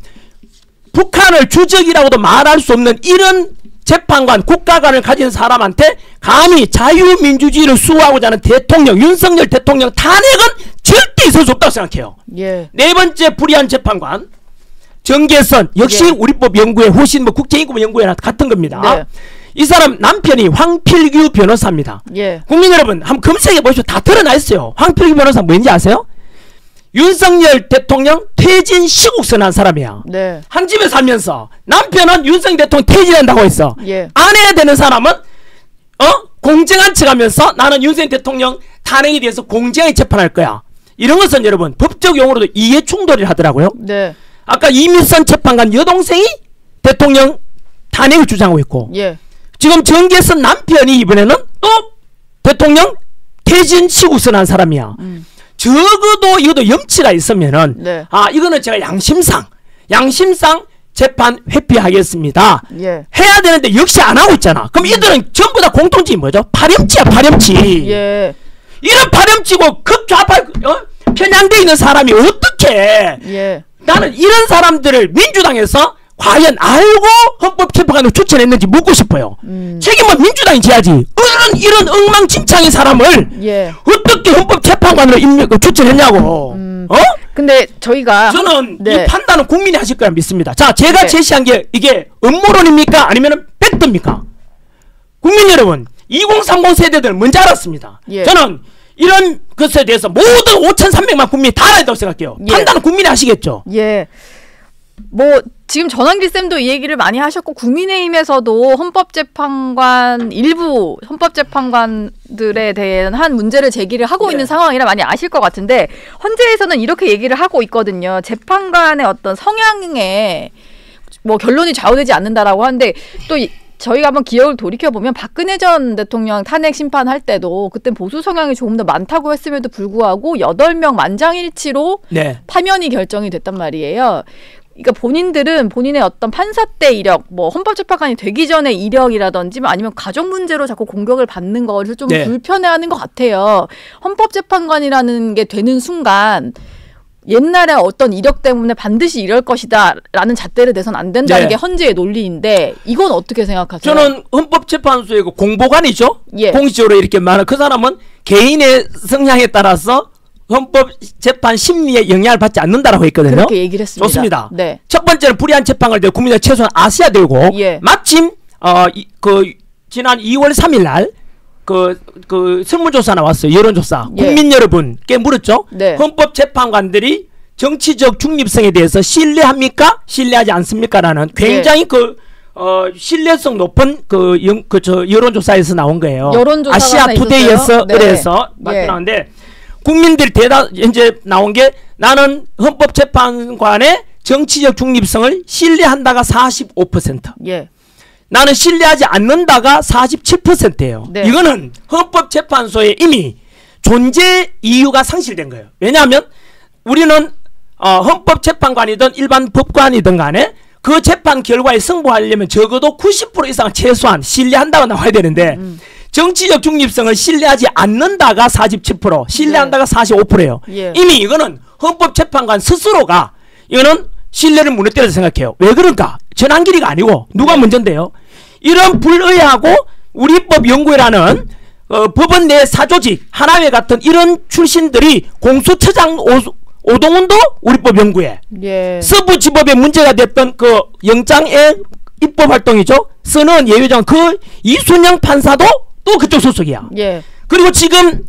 북한을 주적이라고도 말할 수 없는 이런 재판관, 국가관을 가진 사람한테 감히 자유민주주의를 수호하고자 하는 대통령, 윤석열 대통령 탄핵은 절대 있을 수 없다고 생각해요. 예. 네 번째 불의한 재판관, 정계선 역시 예. 우리법 연구회, 호신 국제인권 연구회나 같은 겁니다. 네. 이 사람 남편이 황필규 변호사입니다. 예. 국민 여러분 한번 검색해 보시오. 다 드러나 있어요. 황필규 변호사 뭔지 아세요? 윤석열 대통령 퇴진 시국선 한 사람이야. 네. 한 집에 살면서 남편은 윤석열 대통령 퇴진한다고 했어. 예. 아내가 되는 사람은 공정한 척하면서 나는 윤석열 대통령 탄핵에 대해서 공정하게 재판할 거야. 이런 것은 여러분 법적 용어로도 이해충돌을 하더라고요. 네. 아까 이미선 재판관 여동생이 대통령 탄핵을 주장하고 있고, 예. 지금 정계선 남편이 이번에는 또 대통령 퇴진 시국선 한 사람이야. 적어도 이것도 염치가 있으면은 네. 이거는 제가 양심상 재판 회피하겠습니다. 예. 해야 되는데 역시 안 하고 있잖아. 그럼 이들은 전부 다 공통점이 뭐죠? 파렴치야, 파렴치. 예. 이런 파렴치고 극좌파 편향돼 있는 사람이 어떻게? 예. 나는 이런 사람들을 민주당에서 과연 알고 헌법재판관을 추천했는지 묻고 싶어요. 책임은 민주당이 져야지. 이런 엉망진창인 사람을 예. 어떻게 헌법재판관으로 추천했냐고. 근데 저희가 저는 네. 이 판단은 국민이 하실 거라 믿습니다. 자, 제가 네. 제시한 게 이게 음모론입니까? 아니면 팩트입니까? 국민 여러분, 2030 세대들은 뭔지 알았습니다. 예. 저는 이런 것에 대해서 모든 5,300만 국민이 다 알아야 된다고 생각해요. 예. 판단은 국민이 하시겠죠. 예. 뭐 지금 전환길 쌤도 이 얘기를 많이 하셨고 국민의힘에서도 일부 헌법재판관들에 대한 문제를 제기를 하고 네. 있는 상황이라 많이 아실 것 같은데 헌재에서는 이렇게 얘기를 하고 있거든요. 재판관의 어떤 성향에 뭐 결론이 좌우되지 않는다라고 하는데 또 저희가 한번 기억을 돌이켜보면 박근혜 전 대통령 탄핵 심판할 때도 그땐 보수 성향이 조금 더 많다고 했음에도 불구하고 8명 만장일치로 네. 파면이 결정이 됐단 말이에요. 그러니까 본인들은 본인의 어떤 판사 때 이력, 뭐 헌법재판관이 되기 전에 이력이라든지 아니면 가족 문제로 자꾸 공격을 받는 것을 좀 네. 불편해하는 것 같아요. 헌법재판관이라는 게 되는 순간 옛날에 어떤 이력 때문에 반드시 이럴 것이다라는 잣대를 내선 안 된다는 네. 게 헌재의 논리인데 이건 어떻게 생각하세요? 저는 헌법재판소의 그 공보관이죠. 예. 공식적으로 이렇게 말하는 그 사람은 개인의 성향에 따라서 헌법재판 심리에 영향을 받지 않는다라고 했거든요. 그렇게 얘기를 했습니다. 좋습니다. 네. 첫 번째는 불이한 재판을 때 국민들 최소한 아셔야 되고 예. 마침 지난 2월 3일 날 그 설문조사 나왔어요. 여론조사. 예. 국민 여러분께 물었죠. 네. 헌법재판관들이 정치적 중립성에 대해서 신뢰합니까? 신뢰하지 않습니까? 라는 굉장히 신뢰성 높은 여론조사에서 나온 거예요. 여론조사가 아시아 하나 투데이에서 있었어요? 네. 의뢰해서 예. 나왔는데 국민들이 이제 나온 게 나는 헌법재판관의 정치적 중립성을 신뢰한다가 45%. 예. 나는 신뢰하지 않는다가 47%예요. 네. 이거는 헌법재판소에 이미 존재 이유가 상실된 거예요. 왜냐하면 우리는 헌법재판관이든 일반 법관이든 간에 그 재판 결과에 승부하려면 적어도 90% 이상은 최소한 신뢰한다고 나와야 되는데 정치적 중립성을 신뢰하지 않는다가 47%, 신뢰한다가 45%예요. 예. 이미 이거는 헌법재판관 스스로가 이거는 신뢰를 무너뜨려서 생각해요. 왜 그런가? 전환길이가 아니고 누가 문제인데요. 이런 불의하고 우리법 연구회라는 법원 내 사조직 하나회 같은 이런 출신들이 공수처장 오동훈도 우리법 연구회, 예. 서부지법에 문제가 됐던 그 영장의 입법 활동이죠. 선언 예외장 그 이순영 판사도 또 그쪽 소속이야. 예. 그리고 지금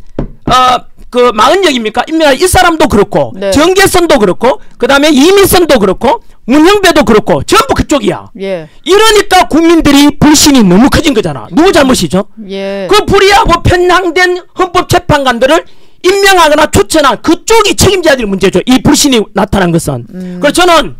그 마은혁입니까? 임명한 이 사람도 그렇고 네. 정계선도 그렇고 그 다음에 이민선도 그렇고 문형배도 그렇고 전부 그쪽이야. 예. 이러니까 국민들이 불신이 너무 커진 거잖아. 누구 잘못이죠? 예. 그 불의하고 편향된 헌법재판관들을 임명하거나 추천한 그쪽이 책임져야 될 문제죠. 이 불신이 나타난 것은. 그래서 저는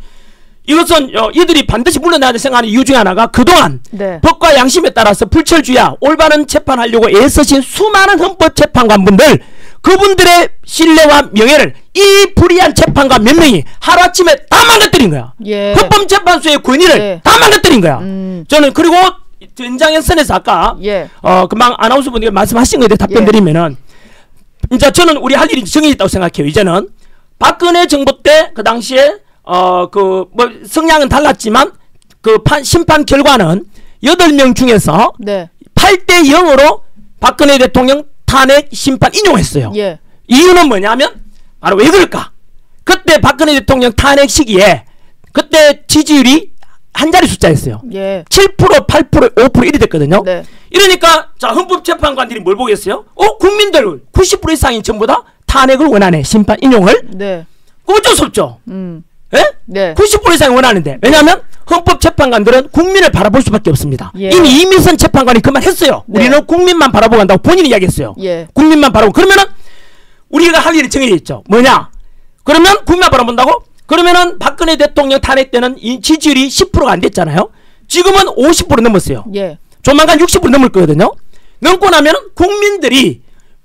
이것은 이들이 반드시 물러나야 생각하는 이유 중에 하나가 그동안 네. 법과 양심에 따라서 불철주야 올바른 재판하려고 애쓰신 수많은 헌법재판관분들 그분들의 신뢰와 명예를 이 불의한 재판관 몇 명이 하루아침에 다 망가뜨린 거야. 예. 헌법재판소의 권위를 예. 다 망가뜨린 거야. 저는 그리고 연장선에서 아까 예. 금방 아나운서분들이 말씀하신 거에 대해 답변 예. 드리면은 이제 저는 우리 할 일이 정해졌다고 생각해요. 이제는 박근혜 정부 때 그 당시에 성향은 달랐지만 심판 결과는 8명 중에서 네. 8대 0으로 박근혜 대통령 탄핵 심판 인용했어요. 예. 이유는 뭐냐면 바로 왜 그럴까? 그때 박근혜 대통령 탄핵 시기에 그때 지지율이 한 자리 숫자였어요. 예. 7%, 8%, 5% 이리 됐거든요. 네. 이러니까 자 헌법재판관들이 뭘 보겠어요? 국민들 90% 이상이 전부 다 탄핵을 원하네. 심판 인용을. 네. 어쩔 수 없죠. 예? 네. 90% 이상이 원하는데 왜냐하면 헌법재판관들은 국민을 바라볼 수밖에 없습니다. 예. 이미 이민선 재판관이 그만했어요. 네. 우리는 국민만 바라보고 간다고 본인이 이야기했어요. 예. 국민만 바라보고 그러면은 우리가 할 일이 정해져 있죠. 뭐냐? 그러면 국민만 바라본다고? 그러면은 박근혜 대통령 탄핵 때는 이 지지율이 10%가 안 됐잖아요. 지금은 50% 넘었어요. 예. 조만간 60% 넘을 거거든요. 넘고 나면 국민들이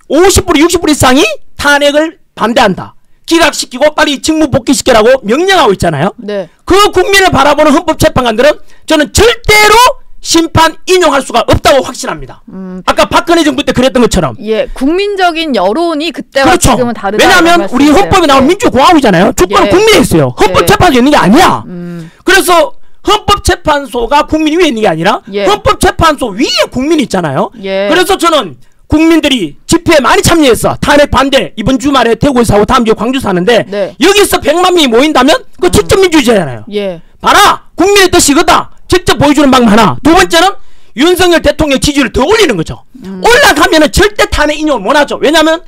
50% 60% 이상이 탄핵을 반대한다. 기각시키고 빨리 직무 복귀시키라고 명령하고 있잖아요. 네. 그 국민을 바라보는 헌법재판관들은 저는 절대로 심판 인용할 수가 없다고 확신합니다. 아까 박근혜 정부 때 그랬던 것처럼. 예. 국민적인 여론이 그때와 그렇죠. 지금은 다르다. 왜냐하면 우리 헌법에 나온 민주공화국이잖아요. 주권은 예. 국민에 있어요. 헌법재판소 있는 게 아니야. 그래서 헌법재판소가 국민 위에 있는 게 아니라 예. 헌법재판소 위에 국민이 있잖아요. 예. 그래서 저는 국민들이 집회에 많이 참여했어. 탄핵 반대 이번 주말에 대구에서 하고 다음 주에 광주에서 하는데 네. 여기서 100만 명이 모인다면 그거 직접 민주주의잖아요. 예. 봐라 국민의 뜻이 이거다. 직접 보여주는 방법 하나. 두 번째는 윤석열 대통령 지지율을 더 올리는 거죠. 올라가면은 절대 탄핵 인용을 못하죠. 왜냐하면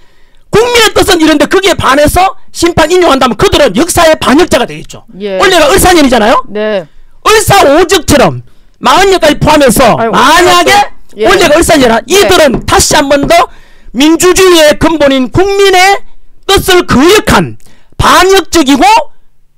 국민의 뜻은 이런데 거기에 반해서 심판 인용한다면 그들은 역사의 반역자가 되겠죠. 예. 원래가 을사년이잖아요. 네. 을사오적처럼 40년까지 포함해서 아유, 만약에 예. 원래가 을사년이라 이들은 다시 한 번 더 민주주의의 근본인 국민의 뜻을 거역한 반역적이고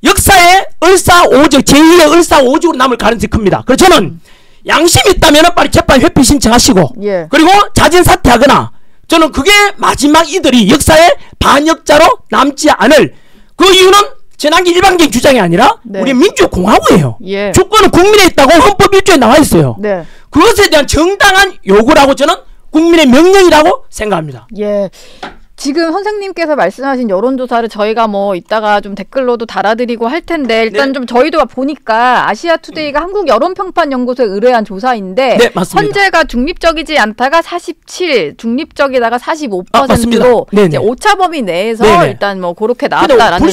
역사의 을사오적 제2의 을사오적으로 남을 가능성이 큽니다. 그래서 저는 양심이 있다면 빨리 재판 회피 신청하시고 예. 그리고 자진 사퇴하거나 저는 그게 마지막 이들이 역사의 반역자로 남지 않을 그 이유는 전환기 일방적인 주장이 아니라 네. 우리 민주공화국이에요. 예. 주권은 국민에 있다고 헌법 1조에 나와 있어요. 네. 그것에 대한 정당한 요구라고 저는 국민의 명령이라고 생각합니다. 예. 지금 선생님께서 말씀하신 여론조사를 저희가 뭐 이따가 좀 댓글로도 달아드리고 할 텐데 일단 네. 좀 저희도 보니까 아시아투데이가 한국 여론평판연구소에 의뢰한 조사인데 네, 맞습니다. 헌재가 중립적이지 않다가 47, 중립적이다가 45%로 맞습니다. 이제 오차 범위 내에서 네네. 일단 뭐 그렇게 근데 나왔다라는.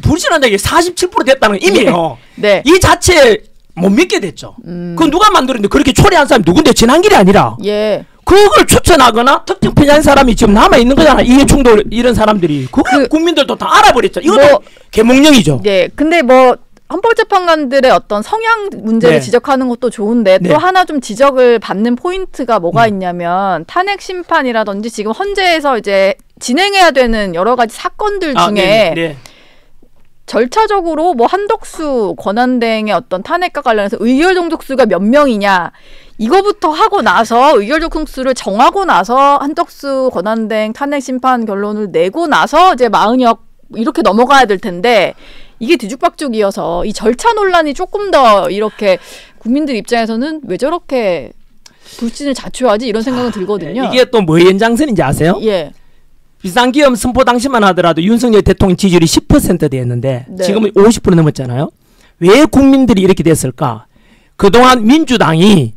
불신한다는 게 47% 됐다는 건 의미예요. 네. 이 자체 못 믿게 됐죠. 그건 누가 만들었는데 그렇게 초래한 사람이 누군데 전환길이 아니라 예. 그걸 추천하거나 특정 편향 사람이 지금 남아있는 거잖아. 이해충돌 이런 사람들이. 그걸 국민들도 다 알아버렸죠. 이거는 뭐, 계몽령이죠. 네. 근데 뭐 헌법재판관들의 어떤 성향 문제를 네. 지적하는 것도 좋은데 네. 또 하나 좀 지적을 받는 포인트가 뭐가 있냐면 탄핵 심판이라든지 지금 헌재에서 이제 진행해야 되는 여러 가지 사건들 중에 네. 절차적으로 뭐 한덕수 권한대행의 어떤 탄핵과 관련해서 의결 종족수가 몇 명이냐 이거부터 하고 나서 의결 종족수를 정하고 나서 한덕수 권한대행 탄핵 심판 결론을 내고 나서 이제 마은혁 이렇게 넘어가야 될 텐데 이게 뒤죽박죽이어서 이 절차 논란이 조금 더 이렇게 국민들 입장에서는 왜 저렇게 불신을 자초하지 이런 생각은 들거든요. 이게 또 뭐 연장선인지 아세요? 예. 비상기업 선포 당시만 하더라도 윤석열 대통령 지지율이 10% 됐는데 네. 지금은 50% 넘었잖아요. 왜 국민들이 이렇게 됐을까? 그동안 민주당이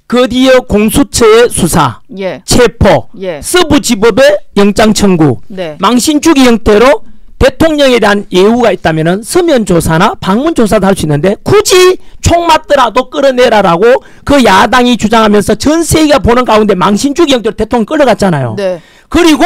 그 뒤에 공수처의 수사, 예. 체포, 예. 서부지법의 영장 청구, 네. 망신주기 형태로 대통령에 대한 예우가 있다면은 서면 조사나 방문 조사도 할 수 있는데 굳이 총 맞더라도 끌어내라라고 그 야당이 주장하면서 전 세계가 보는 가운데 망신주기 형태로 대통령 끌어갔잖아요. 네. 그리고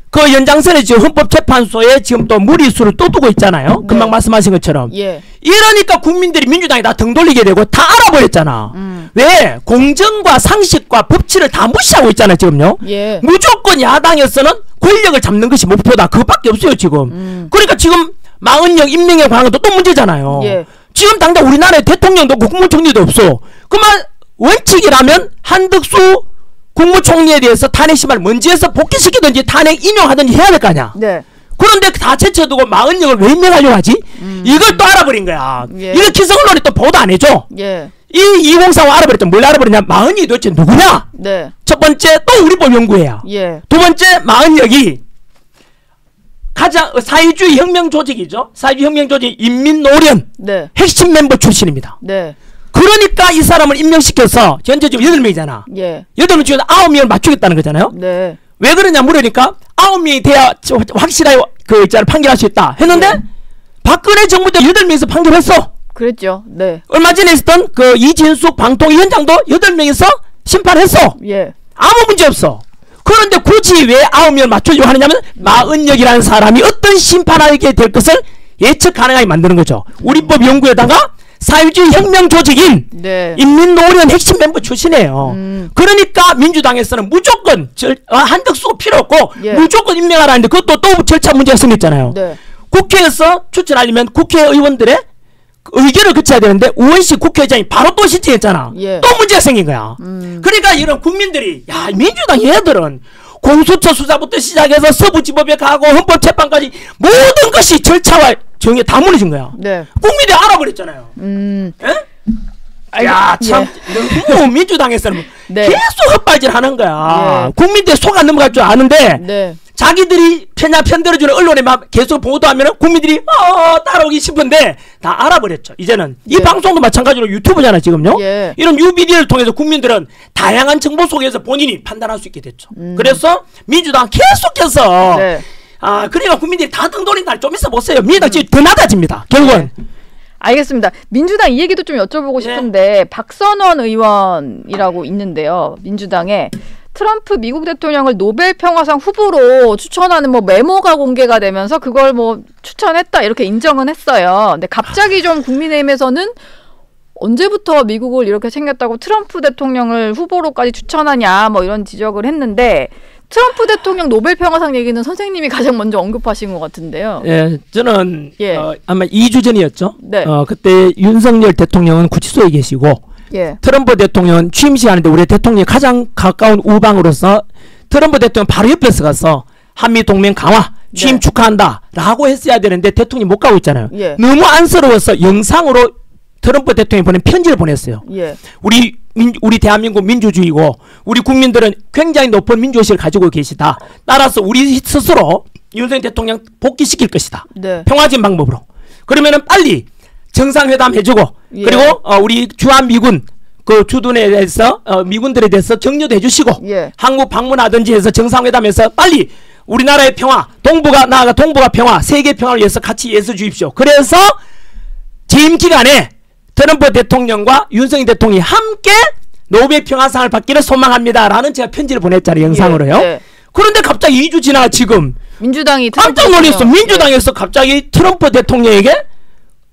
그 연장선에 지금 헌법재판소에 지금 또 무리수를 또 두고 있잖아요. 네. 금방 말씀하신 것처럼. 예. 이러니까 국민들이 민주당이 다 등 돌리게 되고 다 알아버렸잖아. 왜? 공정과 상식과 법치를 다 무시하고 있잖아요, 지금요. 예. 무조건 야당에서는 권력을 잡는 것이 목표다. 그것밖에 없어요, 지금. 그러니까 지금 마은영 임명에 관한 것도 또 문제잖아요. 예. 지금 당장 우리나라에 대통령도 없고 국무총리도 없어. 그만 원칙이라면 한덕수 국무총리에 대해서 탄핵 심판을 먼저 해서 복귀시키든지 탄핵 인용하든지 해야 될 거 아니야. 네. 그런데 다 제쳐두고 마은영을 왜 임명하려고 하지? 이걸 또 알아버린 거야. 예. 이거 기성언론이 또 보도 안 해줘. 예. 이 2045 알아버렸죠. 뭘 알아버렸냐? 마은이 도대체 누구냐? 네. 첫 번째 또 우리법 연구회야. 예. 두 번째 마은혁이 가장 사회주의 혁명 조직이죠. 사회주의 혁명 조직 인민노련 네. 핵심 member 출신입니다. 네. 그러니까 이 사람을 임명시켜서 현재 지금 8명이잖아. 예. 8명 중에 9명을 맞추겠다는 거잖아요. 네. 왜 그러냐 물으니까 9명이 돼야 확실하게 그 있잖아 판결할 수 있다 했는데 박근혜 정부 때 8명에서 판결했어. 그랬죠. 네. 얼마 전에 있었던 그 이진숙 방통위원장도 8명에서 심판했어. 예. 아무 문제 없어. 그런데 굳이 왜 9명을 맞추려고 하느냐면 마은혁이라는 사람이 어떤 심판하게 될 것을 예측 가능하게 만드는 거죠. 우리법 연구에다가 사회주의 혁명 조직인 네. 인민노련 핵심 멤버 출신이에요. 그러니까 민주당에서는 무조건 한덕수가 필요 없고 예. 무조건 임명하라는데 그것도 또 절차 문제가 생겼잖아요. 네. 국회에서 추천하려면 국회의원들의 의견을 거쳐야 되는데 우원식 국회의장이 바로 또 신청했잖아. 예. 또 문제가 생긴 거야. 그러니까 이런 국민들이 야 민주당 얘들은 공수처 수사부터 시작해서 서부지법에 가고 헌법재판까지 모든 것이 절차와 정의에 다 무너진 거야. 네. 국민이 알아버렸잖아요. 예? 야, 참, 너무 민주당에서는 네. 계속 헛발질하는 거야. 예. 국민들 속 안 넘어갈 줄 아는데 네. 자기들이 편들어주는 언론에 막 계속 보도하면 국민들이 따라오기 싶은데 다 알아버렸죠. 이제는 이 예. 방송도 마찬가지로 유튜브잖아 지금요. 예. 이런 UBD를 통해서 국민들은 다양한 정보 속에서 본인이 판단할 수 있게 됐죠. 그래서 민주당 계속해서 네. 그러니까 국민들이 다 등 돌린 날 좀 있어 보세요. 민주당 지금 더 낮아집니다. 결국은. 알겠습니다. 민주당 이 얘기도 좀 여쭤보고 싶은데 박선원 의원이라고 있는데요. 민주당에 트럼프 미국 대통령을 노벨 평화상 후보로 추천하는 뭐 메모가 공개가 되면서 그걸 뭐 추천했다 이렇게 인정은 했어요. 근데 갑자기 좀 국민의힘에서는 언제부터 미국을 이렇게 챙겼다고 트럼프 대통령을 후보로까지 추천하냐 뭐 이런 지적을 했는데 트럼프 대통령 노벨 평화상 얘기는 선생님이 가장 먼저 언급하신 것 같은데요. 예, 저는 예. 아마 2주 전이었죠. 네. 그때 윤석열 대통령은 구치소에 계시고 예. 트럼프 대통령은 취임식하는데 우리 대통령이 가장 가까운 우방으로서 트럼프 대통령 바로 옆에서 가서 한미 동맹 강화, 취임 네. 축하한다라고 했어야 되는데 대통령이 못 가고 있잖아요. 예. 너무 안쓰러워서 영상으로 트럼프 대통령이 보낸 편지를 보냈어요. 예. 우리 대한민국 민주주의고 우리 국민들은 굉장히 높은 민주의식을 가지고 계시다. 따라서 우리 스스로 윤석열 대통령 복귀시킬 것이다. 네. 평화적인 방법으로. 그러면은 빨리 정상회담 해주고 예. 그리고 우리 주한미군 그 주둔에 대해서 미군들에 대해서 격려도 해주시고 예. 한국 방문하든지 해서 정상회담에서 빨리 우리나라의 평화, 동북아 나아가 동북아 평화, 세계 평화를 위해서 같이 애써 주십시오. 그래서 재임 기간에 트럼프 대통령과 윤석열 대통령이 함께 노벨 평화상을 받기를 소망합니다라는 제가 편지를 보냈잖아요. 영상으로요. 예. 그런데 갑자기 2주 지나 지금 민주당이 깜짝 놀랐어. 민주당에서 갑자기 트럼프 대통령에게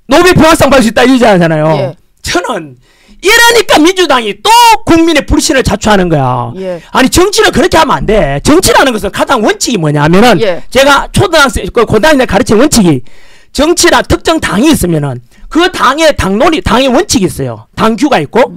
노벨 평화상 받을 수 있다 이러잖아요. 예. 저는 이러니까 민주당이 또 국민의 불신을 자초하는 거야. 예. 아니 정치는 그렇게 하면 안 돼. 정치라는 것은 가장 원칙이 뭐냐면은 예. 제가 초등학생 고등학생 때 가르친 원칙이 정치란 특정 당이 있으면은 그 당의 당의 원칙이 있어요. 당규가 있고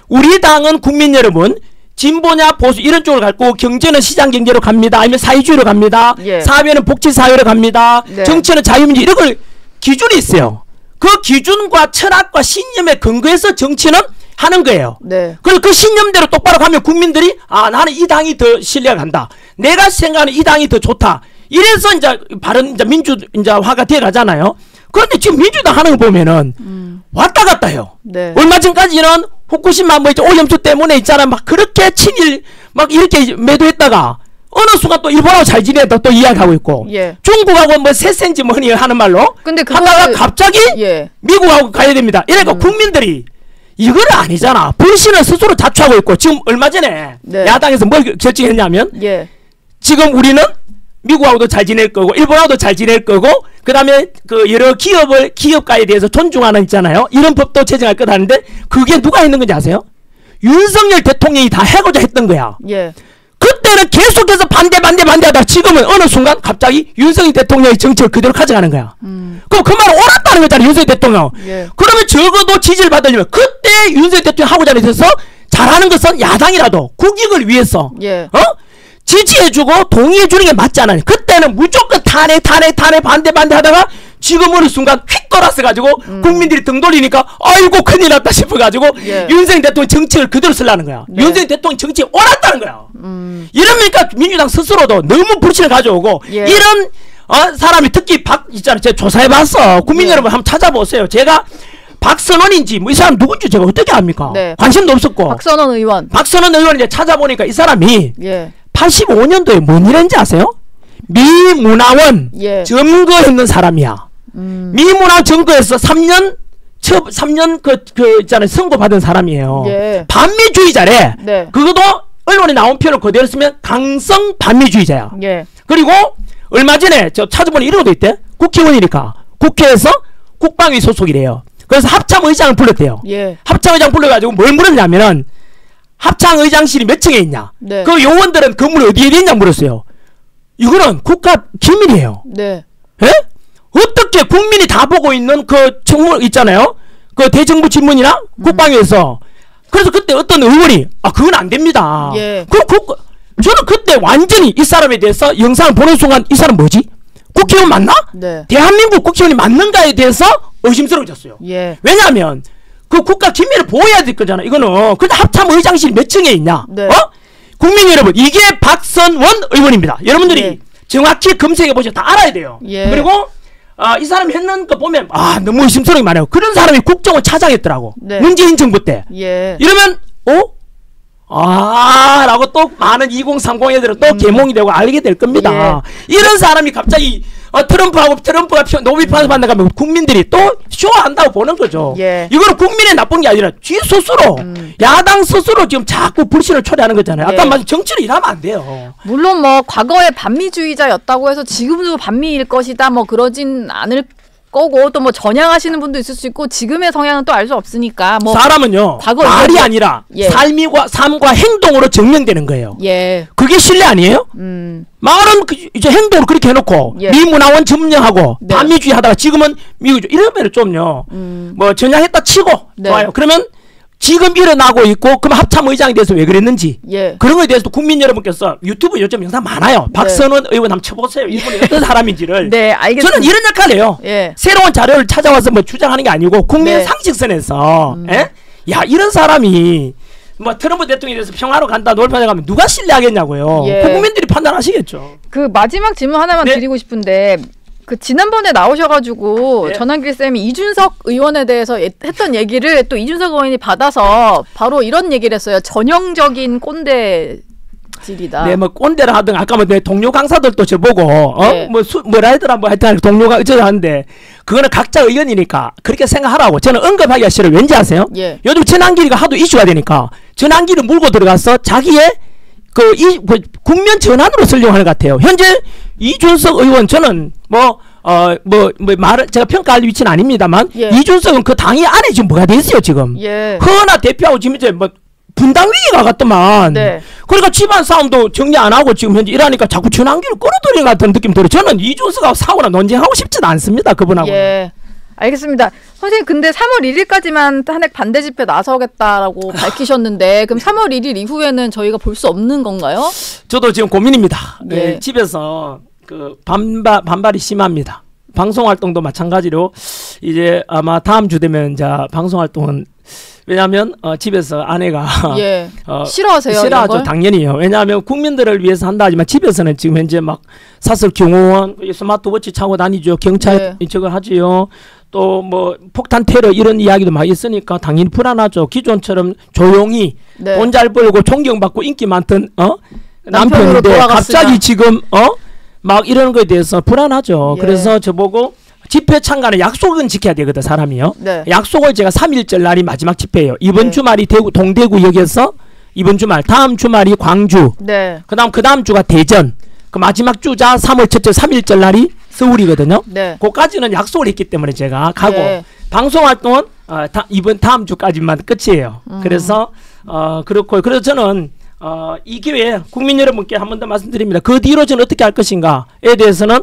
우리 당은 국민 여러분 진보냐 보수 이런 쪽으로 갈고 경제는 시장 경제로 갑니다. 아니면 사회주의로 갑니다. 예. 사회는 복지 사회로 갑니다. 네. 정치는 자유민주 이런 걸 기준이 있어요. 그 기준과 철학과 신념에 근거해서 정치는 하는 거예요. 네. 그리고 그 신념대로 똑바로 가면 국민들이 나는 이 당이 더 신뢰가 간다. 내가 생각하는 이 당이 더 좋다. 이래서 이제 바른 이제 민주화가 돼 가잖아요. 그런데 지금 민주당 하는 거 보면은 왔다 갔다 해요. 네. 얼마 전까지는 후쿠시마 뭐 이제 오염수 때문에 있잖아. 막 그렇게 친일 막 이렇게 매도했다가 어느 순간 또 일본하고 잘 지내다 또 이야기하고 있고 예. 중국하고 뭐 세 센지 뭐니 하는 말로 근데 하다가 그거를- 갑자기 예. 미국하고 가야 됩니다. 이러니까 국민들이 이건 아니잖아. 불신을 스스로 자초하고 있고 지금 얼마 전에 네. 야당에서 뭘 결정했냐면 예. 지금 우리는 미국하고도 잘 지낼 거고 일본하고도 잘 지낼 거고 그 다음에 그 여러 기업가에 대해서 존중하는 있잖아요. 이런 법도 제정할 거다 하는데 그게 누가 했는 건지 아세요? 윤석열 대통령이 다 해고자 했던 거야. 예. 그때는 계속해서 반대 하다가 지금은 어느 순간 갑자기 윤석열 대통령의 정책을 그대로 가져가는 거야. 그럼 그 말은 옳았다는 거잖아. 윤석열 대통령. 예. 그러면 적어도 지지를 받으려면 그때 윤석열 대통령 하고자 해서 잘하는 것은 야당이라도 국익을 위해서 예. 지지해주고 동의해주는 게 맞지 않아요. 그때는 무조건 탄핵 반대 하다가 지금 어느 순간 휙 돌아서가지고 국민들이 등 돌리니까 아이고 큰일 났다 싶어가지고 예. 윤석열 대통령 정책을 그대로 쓰려는 거야. 네. 윤석열 대통령 정책이 옳았다는 거야. 이러니까 민주당 스스로도 너무 불신을 가져오고 예. 이런 사람이 특히 있잖아요. 제가 조사해봤어. 국민 예. 여러분 한번 찾아보세요. 제가 박선원인지 뭐 이 사람 누군지 제가 어떻게 압니까? 네. 관심도 없었고 박선원 의원. 박선원 의원 이제 찾아보니까 이 사람이 예. 85년도에 뭔 일했는지 아세요? 미문화원 예. 점거했는 사람이야. 미문화원 점거에서 3년 그 있잖아요. 선고 받은 사람이에요. 예. 반미주의자래. 네. 그것도 언론에 나온 표현을 그대로 쓰면 강성 반미주의자야. 예. 그리고 얼마 전에 저 찾아보니 이런 것도 있대. 국회의원이니까 국회에서 국방위 소속이래요. 그래서 합참의장을 불렀대요. 예. 합참의장 불러가지고 뭘 물었냐면은 합창의장실이 몇 층에 있냐. 네. 그 요원들은 건물이 어디에 있냐 물었어요. 이거는 국가 기밀이에요. 네. 예? 어떻게 국민이 다 보고 있는 그 청문 있잖아요. 그 대정부 질문이나 국방위에서. 그래서 그때 어떤 의원이 그건 안 됩니다. 예. 저는 그때 완전히 이 사람에 대해서 영상을 보는 순간 이 사람 뭐지? 국회의원 맞나? 네. 대한민국 국회의원이 맞는가에 대해서 의심스러워졌어요. 예. 왜냐하면 그 국가 기밀을 보호해야 될 거잖아. 이거는 근데 합참의장실 몇 층에 있냐? 네. 국민 여러분 이게 박선원 의원입니다. 여러분들이 네. 정확히 검색해 보셔 다 알아야 돼요. 예. 그리고 이 사람이 했는 거 보면 너무 의심스러운 게 많아요. 그런 사람이 국정원 차장했더라고. 네. 문재인 정부 때. 예. 이러면 라고 또 많은 2030 애들은 또 개몽이 되고 알게 될 겁니다. 이런 사람이 갑자기 트럼프가 노벨 평화상 받는다면 국민들이 또 쇼한다고 보는 거죠. 예. 이거는 국민의 나쁜 게 아니라 지 스스로 야당 스스로 지금 자꾸 불신을 초래하는 거잖아요. 아까 예. 말씀 정치를 일하면 안 돼요. 물론 뭐 과거에 반미주의자였다고 해서 지금도 반미일 것이다 뭐 그러진 않을 거고 또 뭐 전향하시는 분도 있을 수 있고 지금의 성향은 또 알 수 없으니까 뭐 사람은요 과거 말이 이야기- 아니라 예. 삶과 행동으로 증명되는 거예요. 예. 그게 신뢰 아니에요? 말은 이제 행동으로 그렇게 해놓고 예. 미문화원 점령하고 네. 반미주의 하다가 지금은 미국이죠. 이러면 좀요 뭐 전향했다 치고 네. 좋아요. 그러면 지금 일어나고 있고 그럼 합참 의장에 대해서 왜 그랬는지 예. 그런 거에 대해서 국민 여러분께서 유튜브 요즘 영상 많아요. 박선원 의원 한번 쳐보세요. 이분이 어떤 사람인지를. 네, 알겠습니다. 저는 이런 역할을 해요. 예. 새로운 자료를 찾아와서 뭐 주장하는 게 아니고 국민의 네. 상식선에서 예? 야 이런 사람이 뭐 트럼프 대통령에 대해서 평화로 간다 놀판에 가면 누가 신뢰하겠냐고요. 예. 국민들이 판단하시겠죠. 그 마지막 질문 하나만 네. 드리고 싶은데 그 지난번에 나오셔가지고 네. 전환길 쌤이 이준석 의원에 대해서 했던 얘기를 또 이준석 의원이 받아서 바로 이런 얘기를 했어요. 전형적인 꼰대질이다. 네, 뭐 꼰대라 하든 아까 뭐 내 동료 강사들도 저보고 네. 뭐라 하더라 뭐 하여튼 동료가 어쩌다 하는데 그거는 각자 의견이니까 그렇게 생각하라고 저는 언급하기가 싫어요. 왠지 아세요? 예. 요즘 전환길이가 하도 이슈가 되니까 전환길을 물고 들어가서 자기의 국면 전환으로 쓰려고 하는 것 같아요. 현재 이준석 의원 저는 말을 제가 평가할 위치는 아닙니다만 예. 이준석은 그 당이 안에 지금 뭐가 돼 있어요 지금. 예. 허나 대표하고 지금 이제 뭐 분당 위기가 갔더만. 네. 그러니까 집안 싸움도 정리 안 하고 지금 현재 이러니까 자꾸 전환기를 끌어들이는 것 같은 느낌 들어요. 저는 이준석하고 싸우나 논쟁하고 싶지는 않습니다. 그분하고. 예. 알겠습니다. 선생님 근데 3월 1일까지만 탄핵 반대 집회 나서겠다라고 밝히셨는데 그럼 3월 1일 이후에는 저희가 볼 수 없는 건가요? 저도 지금 고민입니다. 예. 네, 집에서 그 반발이 심합니다. 방송 활동도 마찬가지로 이제 아마 다음 주 되면 이제 방송 활동은 왜냐하면 집에서 아내가 예. 싫어하세요? 이런 싫어하죠. 걸? 당연히요. 왜냐하면 국민들을 위해서 한다 하지만 집에서는 지금 현재 막 사설 경호원 스마트워치 차고 다니죠. 경찰 저거 하지요. 또 뭐 폭탄 테러 이런 이야기도 많이 있으니까 당연히 불안하죠. 기존처럼 조용히 네. 돈 잘 벌고 존경받고 인기 많던 남편으로 남편인데 돌아갔으나. 갑자기 지금 막 이런 거에 대해서 불안하죠. 예. 그래서 저보고 집회 참가는 약속은 지켜야 되거든 사람이요. 네. 약속을 제가 3일절 날이 마지막 집회예요. 이번 네. 주말이 동대구역에서 이번 주말 다음 주말이 광주 네. 그 다음 주가 대전 그 마지막 주자 3월 첫째 3일절 날이 서울이거든요. 네. 그까지는 약속을 했기 때문에 제가 가고 네. 방송 활동은 다음 주까지만 끝이에요. 그래서 그렇고 그래서 저는 이 기회에 국민 여러분께 한 번 더 말씀드립니다. 그 뒤로 저는 어떻게 할 것인가에 대해서는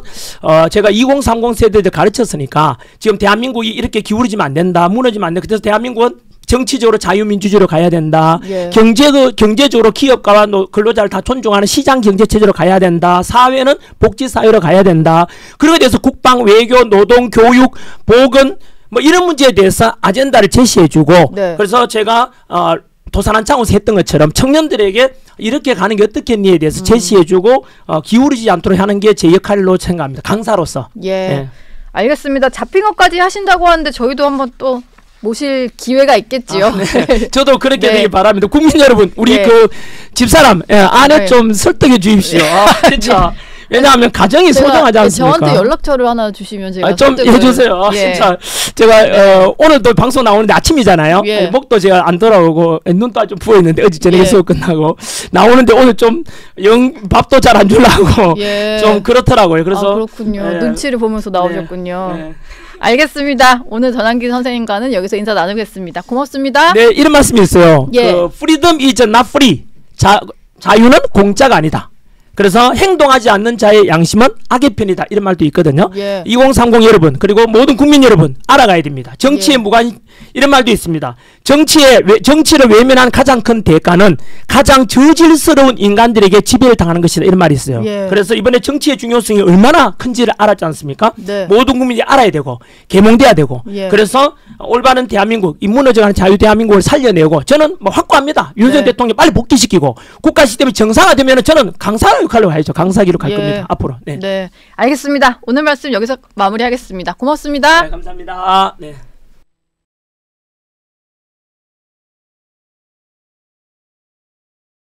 제가 2030 세대들 가르쳤으니까 지금 대한민국이 이렇게 기울어지면 안 된다, 무너지면 안 된다. 그래서 대한민국은 정치적으로 자유민주주의로 가야 된다. 예. 경제적으로 기업가와 근로자를 다 존중하는 시장 경제 체제로 가야 된다. 사회는 복지 사회로 가야 된다. 그런 것에 대해서 국방, 외교, 노동, 교육, 보건 뭐 이런 문제에 대해서 아젠다를 제시해주고 네. 그래서 제가 도산한창에서 했던 것처럼 청년들에게 이렇게 가는 게 어떻겠니에 대해서 제시해주고 기울이지 않도록 하는 게 제 역할로 생각합니다. 강사로서. 예. 예. 알겠습니다. 잡핑어까지 하신다고 하는데 저희도 한번 또 모실 기회가 있겠지요. 네. 저도 그렇게 네. 되길 바랍니다. 국민 여러분, 우리 네. 그 집사람 아내 네. 좀 설득해 주십시오. 진짜. 왜냐하면 가정이 소중하지 않습니까? 저한테 연락처를 하나 주시면 제가 좀 설득을- 해주세요. 예. 진짜 제가 오늘도 방송 나오는데 아침이잖아요. 예. 목도 제가 안 돌아오고 눈도 좀 부어 있는데 어제 저녁에 예. 수업 끝나고 나오는데 오늘 좀 밥도 잘 안 주려고 예. 좀 그렇더라고요. 그래서 그렇군요. 예. 눈치를 보면서 나오셨군요. 네. 알겠습니다. 오늘 전환기 선생님과는 여기서 인사 나누겠습니다. 고맙습니다. 네, 이런 말씀이 있어요. 예. 그 freedom is not free. 자유는 공짜가 아니다. 그래서 행동하지 않는 자의 양심은 악의 편이다. 이런 말도 있거든요. 예. 2030 여러분 그리고 모든 국민 여러분 알아가야 됩니다. 정치에 예. 무관 이런 말도 있습니다. 정치를 외면한 가장 큰 대가는 가장 저질스러운 인간들에게 지배를 당하는 것이다. 이런 말이 있어요. 예. 그래서 이번에 정치의 중요성이 얼마나 큰지를 알았지 않습니까? 네. 모든 국민이 알아야 되고 계몽돼야 되고 예. 그래서 올바른 대한민국 이 무너져가는 자유 대한민국을 살려내고 저는 뭐 확고합니다. 윤석열 네. 대통령 빨리 복귀시키고 국가 시스템이 정상화되면 저는 강사 역할로 가야죠. 강사기로 갈 예. 겁니다. 앞으로. 네. 네. 알겠습니다. 오늘 말씀 여기서 마무리하겠습니다. 고맙습니다. 네, 감사합니다. 네.